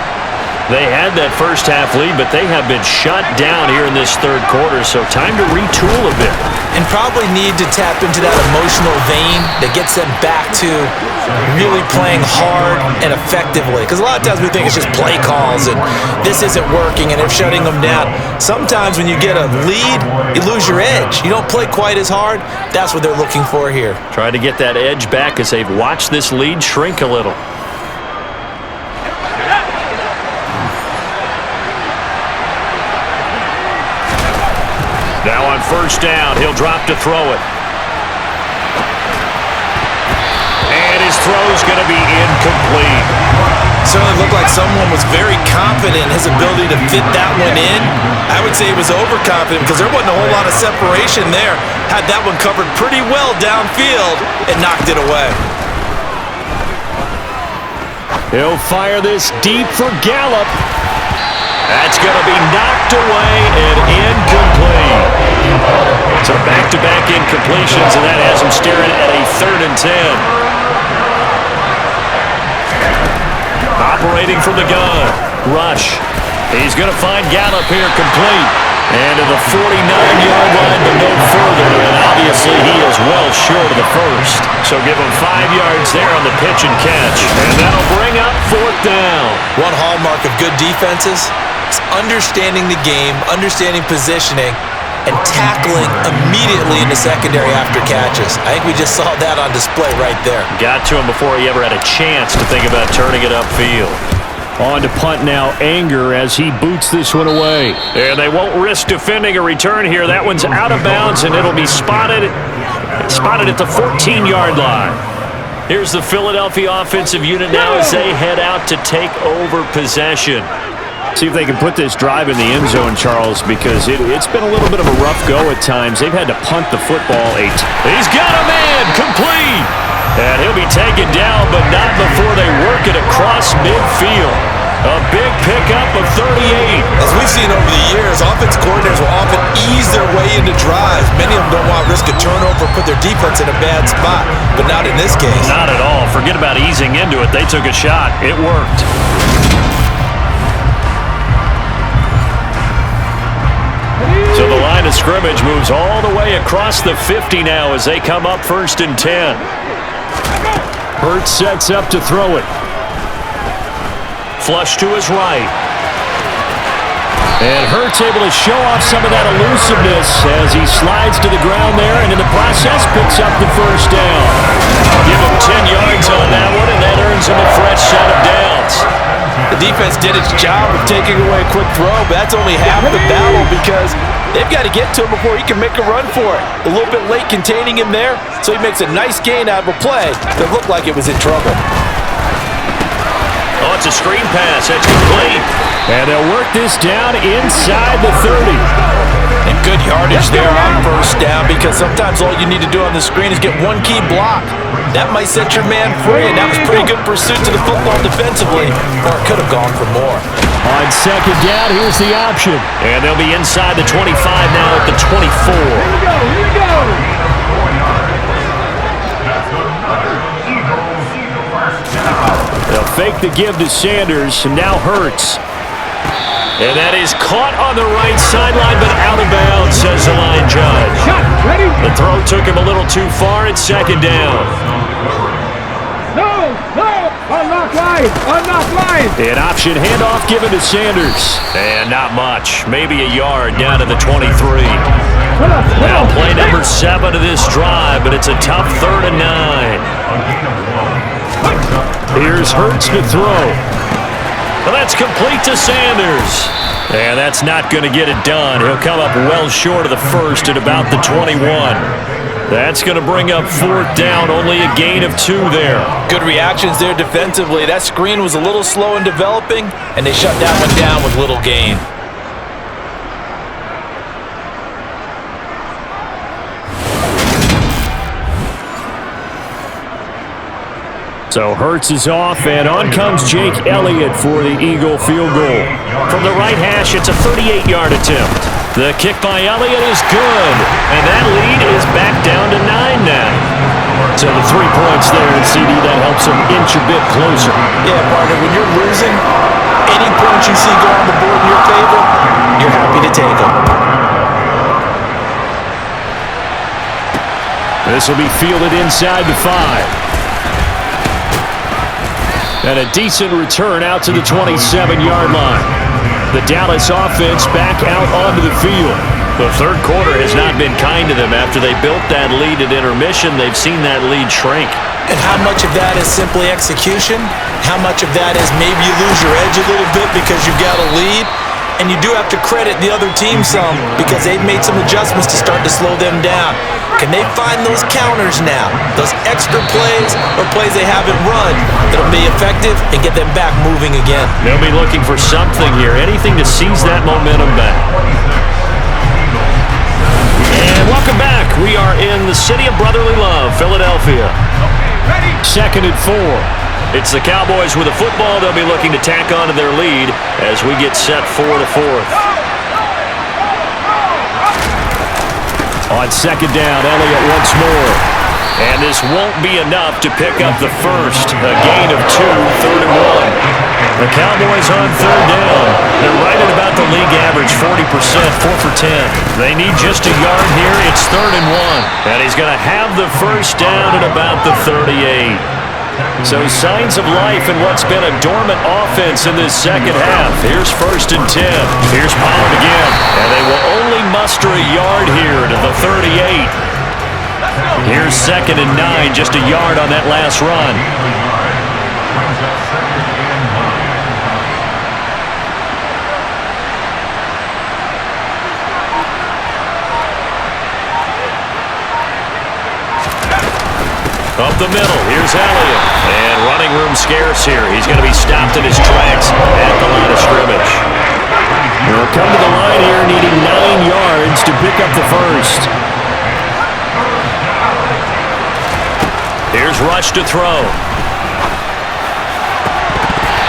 They had that first half lead, but they have been shut down here in this third quarter, so time to retool a bit. And probably need to tap into that emotional vein that gets them back to really playing hard and effectively. Because a lot of times we think it's just play calls and this isn't working and they're shutting them down. Sometimes when you get a lead, you lose your edge. You don't play quite as hard. That's what they're looking for here. Trying to get that edge back as they've watched this lead shrink a little. Now on first down, he'll drop to throw it. And his throw's going to be incomplete. Certainly looked like someone was very confident in his ability to fit that one in. I would say he was overconfident because there wasn't a whole lot of separation there. Had that one covered pretty well downfield and knocked it away. He'll fire this deep for Gallup. That's going to be knocked away and incomplete. So back-to-back incompletions, and that has him staring at a 3rd and 10. Operating from the gun. Rush. He's going to find Gallup here complete. And to the 49-yard line, but no further. And obviously he is well short of the first. So give him 5 yards there on the pitch and catch. And that'll bring up 4th down. One hallmark of good defenses is understanding the game, understanding positioning, and tackling immediately in the secondary after catches. I think we just saw that on display right there. Got to him before he ever had a chance to think about turning it upfield. On to punt now, Anger as he boots this one away. And they won't risk defending a return here. That one's out of bounds, and it'll be spotted at the 14-yard line. Here's the Philadelphia offensive unit now as they head out to take over possession. See if they can put this drive in the end zone, Charles, because it's been a little bit of a rough go at times. They've had to punt the football. He's got a man, complete. And he'll be taken down, but not before they work it across midfield. A big pickup of 38. As we've seen over the years, offense coordinators will often ease their way into drives. Many of them don't want to risk a turnover or put their defense in a bad spot, but not in this case. Not at all. Forget about easing into it. They took a shot. It worked. So the line of scrimmage moves all the way across the 50 now as they come up 1st and 10. Hurts sets up to throw it. Flush to his right. And Hurts able to show off some of that elusiveness as he slides to the ground there and in the process picks up the first down. Give him 10 yards on that one, and that earns him a fresh set of downs. The defense did its job of taking away a quick throw, but that's only half the battle because they've got to get to him before he can make a run for it. A little bit late containing him there, so he makes a nice gain out of a play that looked like it was in trouble. Oh, it's a screen pass. That's complete. And they'll work this down inside the 30. And good yardage there on first down because sometimes all you need to do on the screen is get one key block. That might set your man free, and that was pretty good pursuit to the football defensively, or it could have gone for more. On second down, here's the option. And they'll be inside the 25 now at the 24. Here we go. They'll fake the give to Sanders, and now Hurts. And that is caught on the right sideline, but out of bounds, says the line judge. Shot, ready? The throw took him a little too far at second down. No, unlock line. An option handoff given to Sanders. And not much, maybe a yard down to the 23. Now play number 7 of this drive, but it's a tough 3rd and 9. Here's Hurts to throw. Well, that's complete to Sanders. And that's not going to get it done. He'll come up well short of the first at about the 21. That's going to bring up 4th down, only a gain of 2 there. Good reactions there defensively. That screen was a little slow in developing, and they shut that one down with little gain. So Hurts is off, and on comes Jake Elliott for the Eagle field goal. From the right hash, it's a 38-yard attempt. The kick by Elliott is good, and that lead is back down to 9 now. So the 3 points there, and CD, that helps them inch a bit closer. Yeah, partner, when you're losing, any points you see go on the board in your favor, you're happy to take them. This will be fielded inside the 5. And a decent return out to the 27-yard line. The Dallas offense back out onto the field. The third quarter has not been kind to them. After they built that lead at intermission, they've seen that lead shrink. And how much of that is simply execution? How much of that is maybe you lose your edge a little bit because you've got a lead? And you do have to credit the other team some because they've made some adjustments to start to slow them down. Can they find those counters now, those extra plays or plays they haven't run that'll be effective and get them back moving again? They'll be looking for something here, anything to seize that momentum back. And welcome back. We are in the city of brotherly love, Philadelphia. Second and 4. It's the Cowboys with a football. They'll be looking to tack onto their lead as we get set for the 4th. On second down, Elliott once more. And this won't be enough to pick up the first. A gain of 2, 3rd and 1. The Cowboys on third down. They're right at about the league average, 40%, 4 for 10. They need just a yard here. It's 3rd and 1. And he's going to have the first down at about the 38. So signs of life in what's been a dormant offense in this second half. Here's 1st and 10. Here's Pollard again. And they will only muster a yard here to the 38. Here's 2nd and 9, just a yard on that last run. Up the middle, here's Elliott. And running room scarce here. He's going to be stopped in his tracks at the line of scrimmage. They'll come to the line here needing 9 yards to pick up the first. Here's Rush to throw.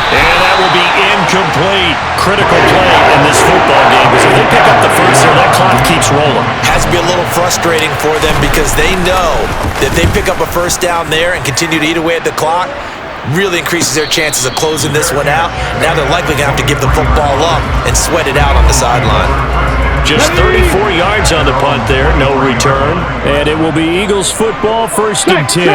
And that will be incomplete. Critical play in this football game because if they pick up the first here, that clock keeps rolling. Has to be a little frustrating for them because they know that if they pick up a first down there and continue to eat away at the clock, really increases their chances of closing this one out. Now they're likely going to have to give the football up and sweat it out on the sideline. Just 34 yards on the punt there, no return. And it will be Eagles football, 1st and 10.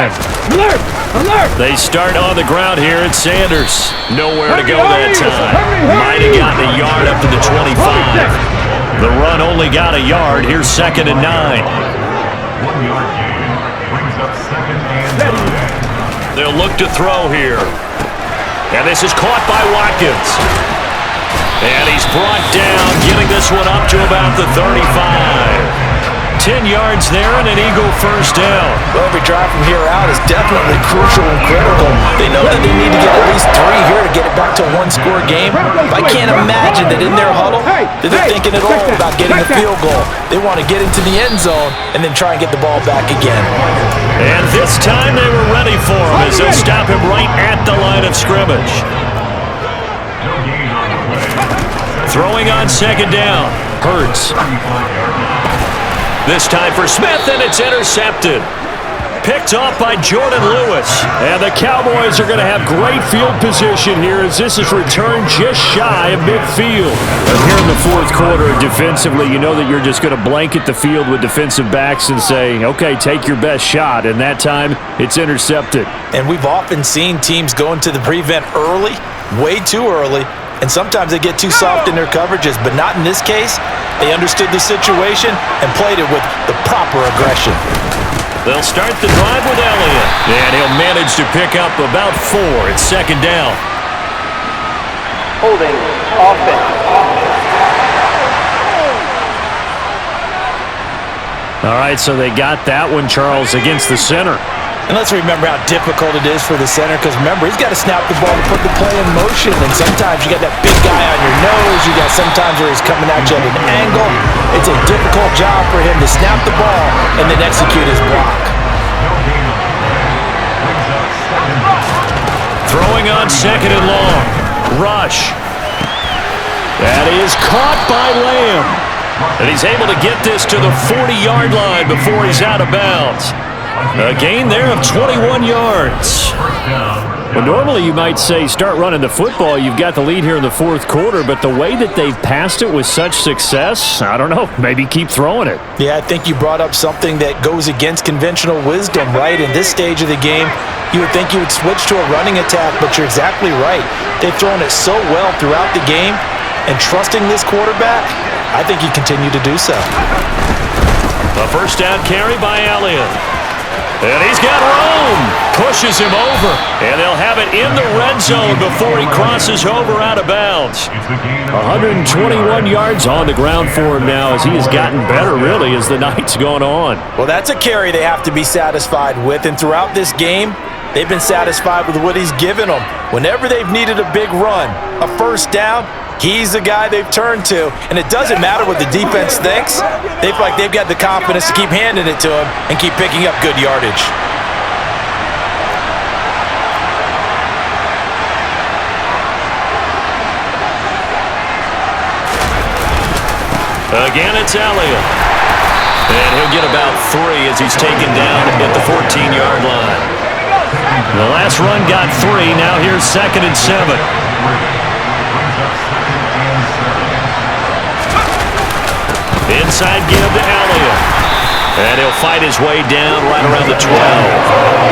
Alert! Alert! They start on the ground here at Sanders. Nowhere to go that time. Might have gotten a yard up to the 25. The run only got a yard. Here's 2nd and 9. 1 yard gain brings up 2nd and 9. They'll look to throw here. And this is caught by Watkins. And he's brought down, getting this one up to about the 35. 10 yards there and an Eagle first down. Well, every drive from here out is definitely crucial and critical. They know that they need to get at least 3 here to get it back to a one-score game. I can't imagine that in their huddle that they're thinking at all about getting a field goal. They want to get into the end zone and then try and get the ball back again. And this time they were ready for him as they'll stop him right at the line of scrimmage. Throwing on second down. Hurts. This time for Smith, and it's intercepted. Picked off by Jordan Lewis. And the Cowboys are going to have great field position here as this is returned just shy of midfield. And here in the 4th quarter, defensively, you know that you're just going to blanket the field with defensive backs and say, okay, take your best shot. And that time, it's intercepted. And we've often seen teams go into the prevent early, way too early, and sometimes they get too soft in their coverages, but not in this case. They understood the situation and played it with the proper aggression. They'll start the drive with Elliott, and he'll manage to pick up about 4. It's 2nd down. Holding offense. All right, so they got that one, Charles, against the center. And let's remember how difficult it is for the center because, remember, he's got to snap the ball to put the play in motion. And sometimes you got that big guy on your nose. You got sometimes where he's coming at you at an angle. It's a difficult job for him to snap the ball and then execute his block. Throwing on 2nd and long. Rush. That is caught by Lamb. And he's able to get this to the 40-yard line before he's out of bounds. A gain there of 21 yards. Well, normally you might say start running the football. You've got the lead here in the fourth quarter, but the way that they've passed it with such success, I don't know, maybe keep throwing it. Yeah, I think you brought up something that goes against conventional wisdom, right? In this stage of the game, you would think you would switch to a running attack, but you're exactly right. They've thrown it so well throughout the game, and trusting this quarterback, I think you continue to do so. A first down carry by Elliott. And he's got Rome. Pushes him over. And they'll have it in the red zone before he crosses over out of bounds. 121 yards on the ground for him now as he has gotten better, really, as the night's gone on. Well, that's a carry they have to be satisfied with. And throughout this game, they've been satisfied with what he's given them. Whenever they've needed a big run, a first down, he's the guy they've turned to. And it doesn't matter what the defense thinks. They feel like they've got the confidence to keep handing it to him and keep picking up good yardage. Again, it's Elliott. And he'll get about 3 as he's taken down at the 14-yard line. The last run got 3. Now here's 2nd and 7. Inside give to Elliott. And he'll fight his way down right around the 12.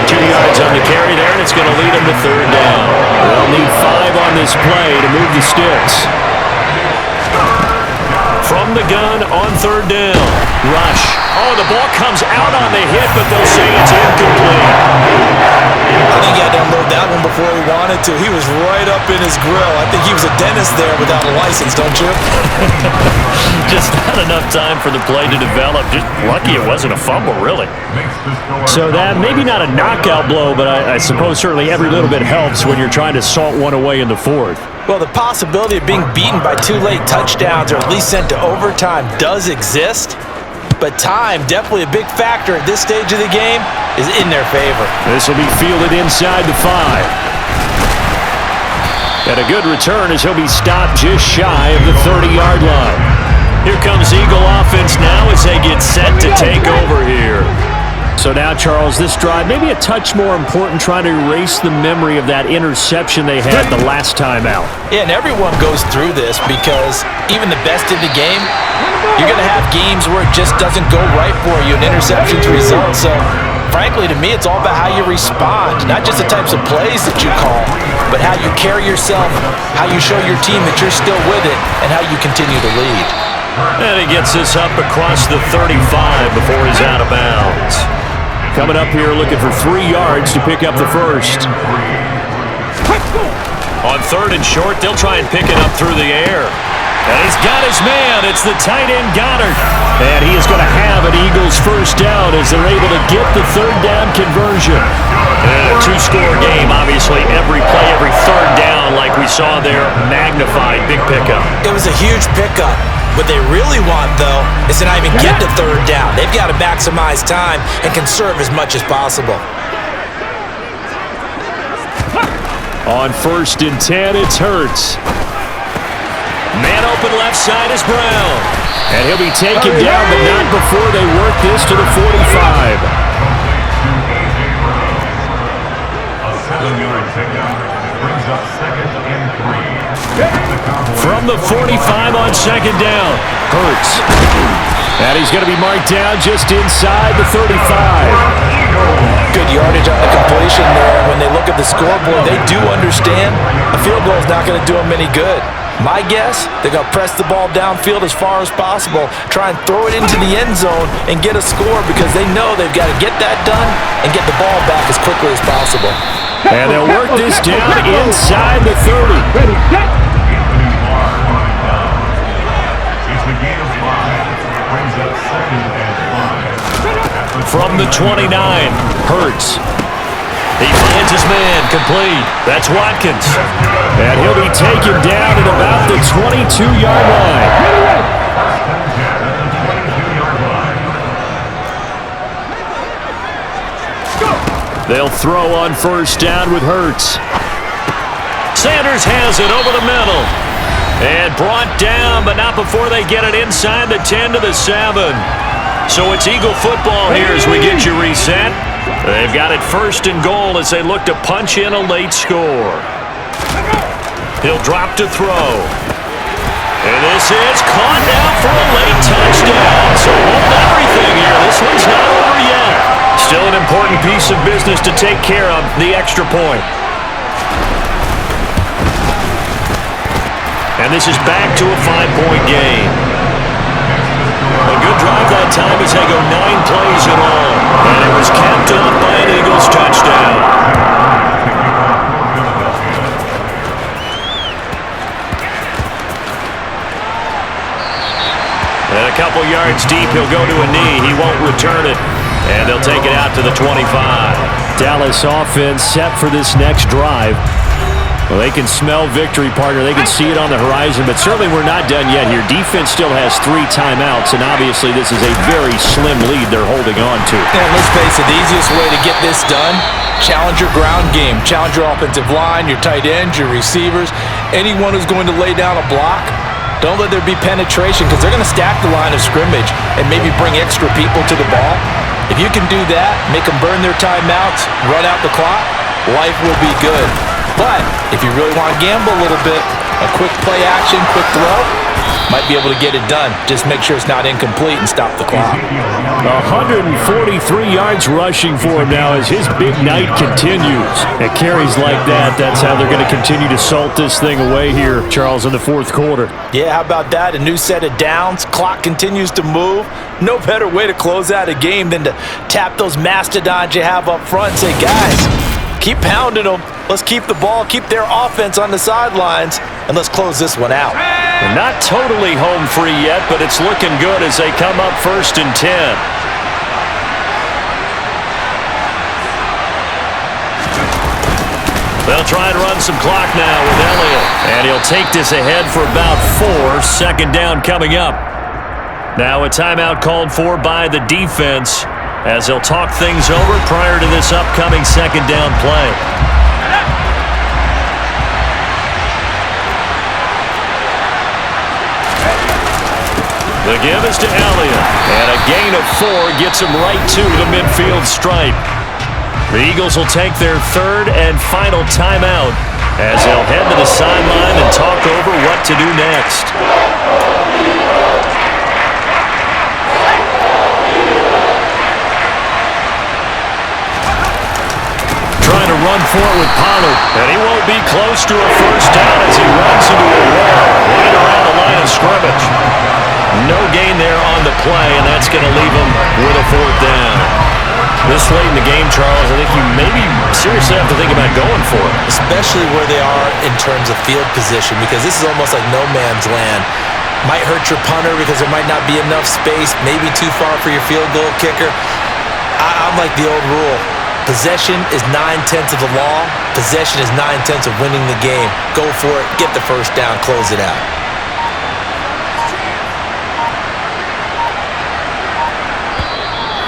2 yards on the carry there, and it's going to lead him to 3rd down. They'll need 5 on this play to move the sticks. From the gun on 3rd down. Rush. Oh, the ball comes out on the hit, but they'll say it's incomplete. I think he had to unload that one before he wanted to. He was right up in his grill. I think he was a dentist there without a license, don't you? Just not enough time for the play to develop. Just lucky it wasn't a fumble, really. So that maybe not a knockout blow, but I suppose certainly every little bit helps when you're trying to salt one away in the 4th. Well, the possibility of being beaten by 2 late touchdowns or at least sent to overtime does exist. But time, definitely a big factor at this stage of the game, is in their favor. This will be fielded inside the 5. And a good return as he'll be stopped just shy of the 30-yard line. Here comes Eagle offense now as they get set to take over here. So now, Charles, this drive maybe a touch more important, trying to erase the memory of that interception they had the last time out. Yeah, and everyone goes through this because even the best in the game, you're going to have games where it just doesn't go right for you, and interceptions result. So, frankly, to me, it's all about how you respond, not just the types of plays that you call, but how you carry yourself, how you show your team that you're still with it, and how you continue to lead. And he gets this up across the 35 before he's out of bounds. Coming up here looking for 3 yards to pick up the first. On 3rd and short, they'll try and pick it up through the air. And he's got his man. It's the tight end, Goddard. And he is going to have an Eagles first down as they're able to get the 3rd down conversion. And a 2-score game, obviously. Every play, every 3rd down, like we saw there, magnified. Big pickup. It was a huge pickup. What they really want, though, is to not even get to 3rd down. They've got to maximize time and conserve as much as possible. On 1st and 10, it's Hurts. Man open left side is Brown. And he'll be taken down, but not before they work this to the 45. A 7-yard takeout brings up 2nd and 3. From the 45 on 2nd down, Hurts. And he's going to be marked down just inside the 35. Good yardage on the completion there. When they look at the scoreboard, they do understand a field goal is not going to do them any good. My guess, they're going to press the ball downfield as far as possible, try and throw it into the end zone and get a score because they know they've got to get that done and get the ball back as quickly as possible. And they'll work this down inside the 30. From the 29, Hurts. He finds his man, complete. That's Watkins. And he'll be taken down at about the 22-yard line. They'll throw on 1st down with Hurts. Sanders has it over the middle. And brought down, but not before they get it inside the 10 to the 7. So it's Eagle football here as we get you reset. They've got it 1st and goal as they look to punch in a late score. He'll drop to throw. And this is caught now for a late touchdown. So hold everything here. This one's not over yet. Still an important piece of business to take care of, the extra point. And this is back to a 5-point game. A good drive that time as they go 9 plays in all. And it was capped off by an Eagles touchdown. And a couple yards deep, he'll go to a knee. He won't return it. And they'll take it out to the 25. Dallas offense set for this next drive. Well, they can smell victory, partner. They can see it on the horizon, but certainly we're not done yet here. Defense still has 3 timeouts, and obviously this is a very slim lead they're holding on to. And let's face it, the easiest way to get this done, challenge your ground game. Challenge your offensive line, your tight ends, your receivers, anyone who's going to lay down a block. Don't let there be penetration because they're going to stack the line of scrimmage and maybe bring extra people to the ball. If you can do that, make them burn their timeouts, run out the clock, life will be good. But if you really want to gamble a little bit, a quick play action, quick throw, might be able to get it done. Just make sure it's not incomplete and stop the clock. 143 yards rushing for him now as his big night continues. At carries like that, that's how they're going to continue to salt this thing away here, Charles, in the 4th quarter. Yeah, how about that? A new set of downs. Clock continues to move. No better way to close out a game than to tap those mastodons you have up front and say, guys, keep pounding them. Let's keep the ball, keep their offense on the sidelines, and let's close this one out. They're not totally home free yet, but it's looking good as they come up 1st and 10. They'll try and run some clock now with Elliott. And he'll take this ahead for about 4. 2nd down coming up. Now a timeout called for by the defense as they'll talk things over prior to this upcoming 2nd down play. The give is to Elliott. And a gain of 4 gets him right to the midfield stripe. The Eagles will take their 3rd and final timeout as they'll head to the sideline and talk over what to do next. Trying to run for it with Pollard, and he won't be close to a 1st down as he runs into a wall right around the line of scrimmage. No gain there on the play, and that's going to leave him with a 4th down. This late in the game, Charles, I think you maybe seriously have to think about going for it. Especially where they are in terms of field position, because this is almost like no man's land. Might hurt your punter because there might not be enough space, maybe too far for your field goal kicker. I'm like the old rule. Possession is 9/10 of the law. Possession is 9/10 of winning the game. Go for it, get the 1st down, close it out.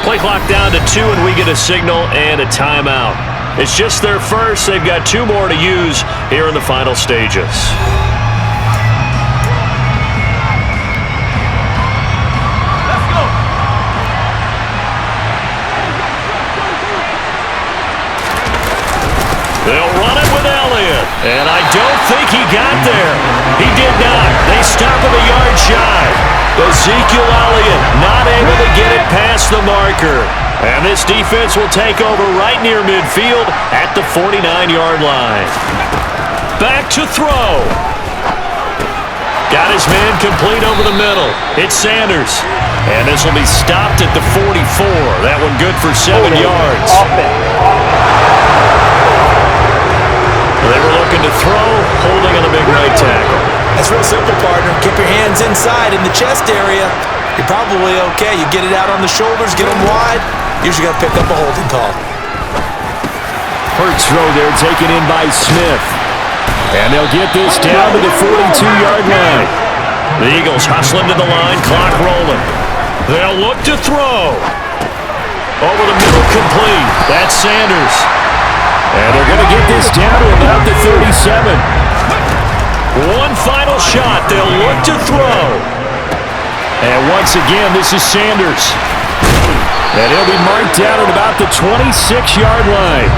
Play clock down to 2, and we get a signal and a timeout. It's just their 1st. They've got 2 more to use here in the final stages. Let's go. They'll run it with Elliott, and I don't think he got there. He did not. They stop him a yard shy. Ezekiel Elliott not able to get it past the marker. And this defense will take over right near midfield at the 49-yard line. Back to throw. Got his man complete over the middle. It's Sanders. And this will be stopped at the 44. That one good for 7 yards. They were looking to throw, holding on the big right tackle. That's real simple, partner. Keep your hands inside in the chest area. You're probably okay. You get it out on the shoulders, get them wide. Usually got to pick up a holding call. Hurts throw there taken in by Smith. And they'll get this down to the 42-yard line. The Eagles hustling to the line, clock rolling. They'll look to throw. Over the middle, complete. That's Sanders. And they're going to get this down to about the 37. One final shot. They'll look to throw. And once again, this is Sanders. And he'll be marked down at about the 26-yard line.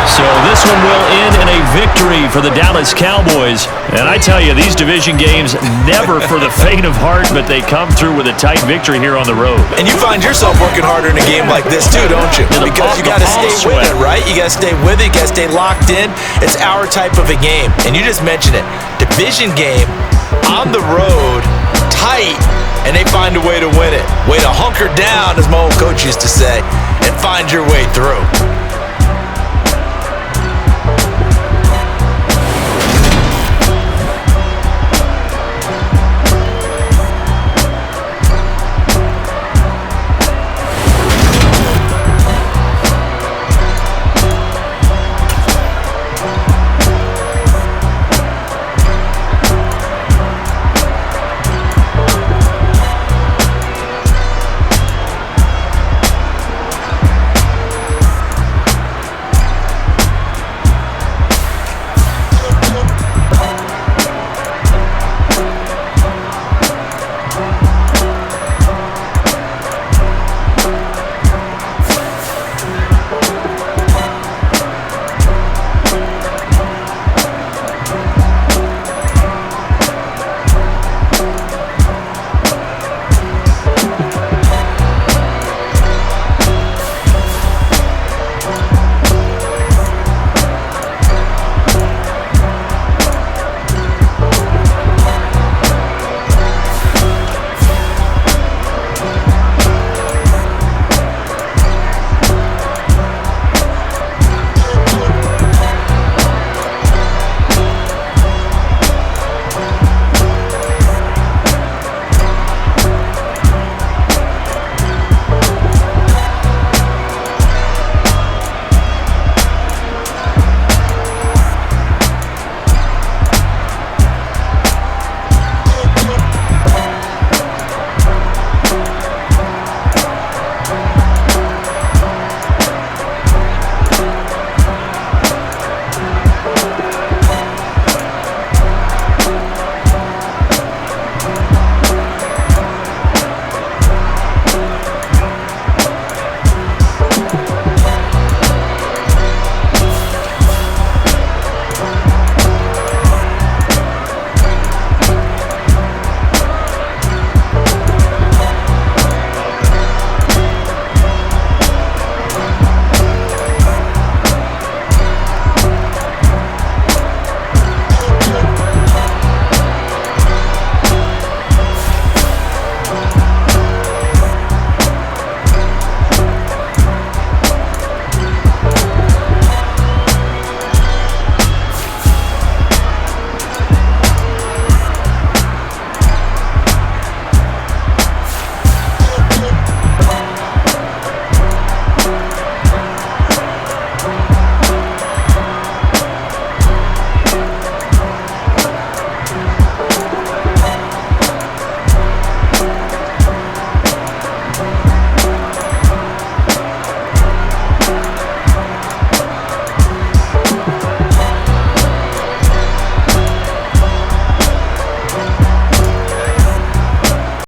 So this one will end in a victory for the Dallas Cowboys. And I tell you, these division games, never for the faint of heart, but they come through with a tight victory here on the road. And you find yourself working harder in a game like this too, don't you? Because you got to stay with it, right? You got to stay with it. You got to stay locked in. It's our type of a game. And you just mentioned it. Division game, on the road, tight, and they find a way to win it. Way to hunker down, as my old coach used to say, and find your way through.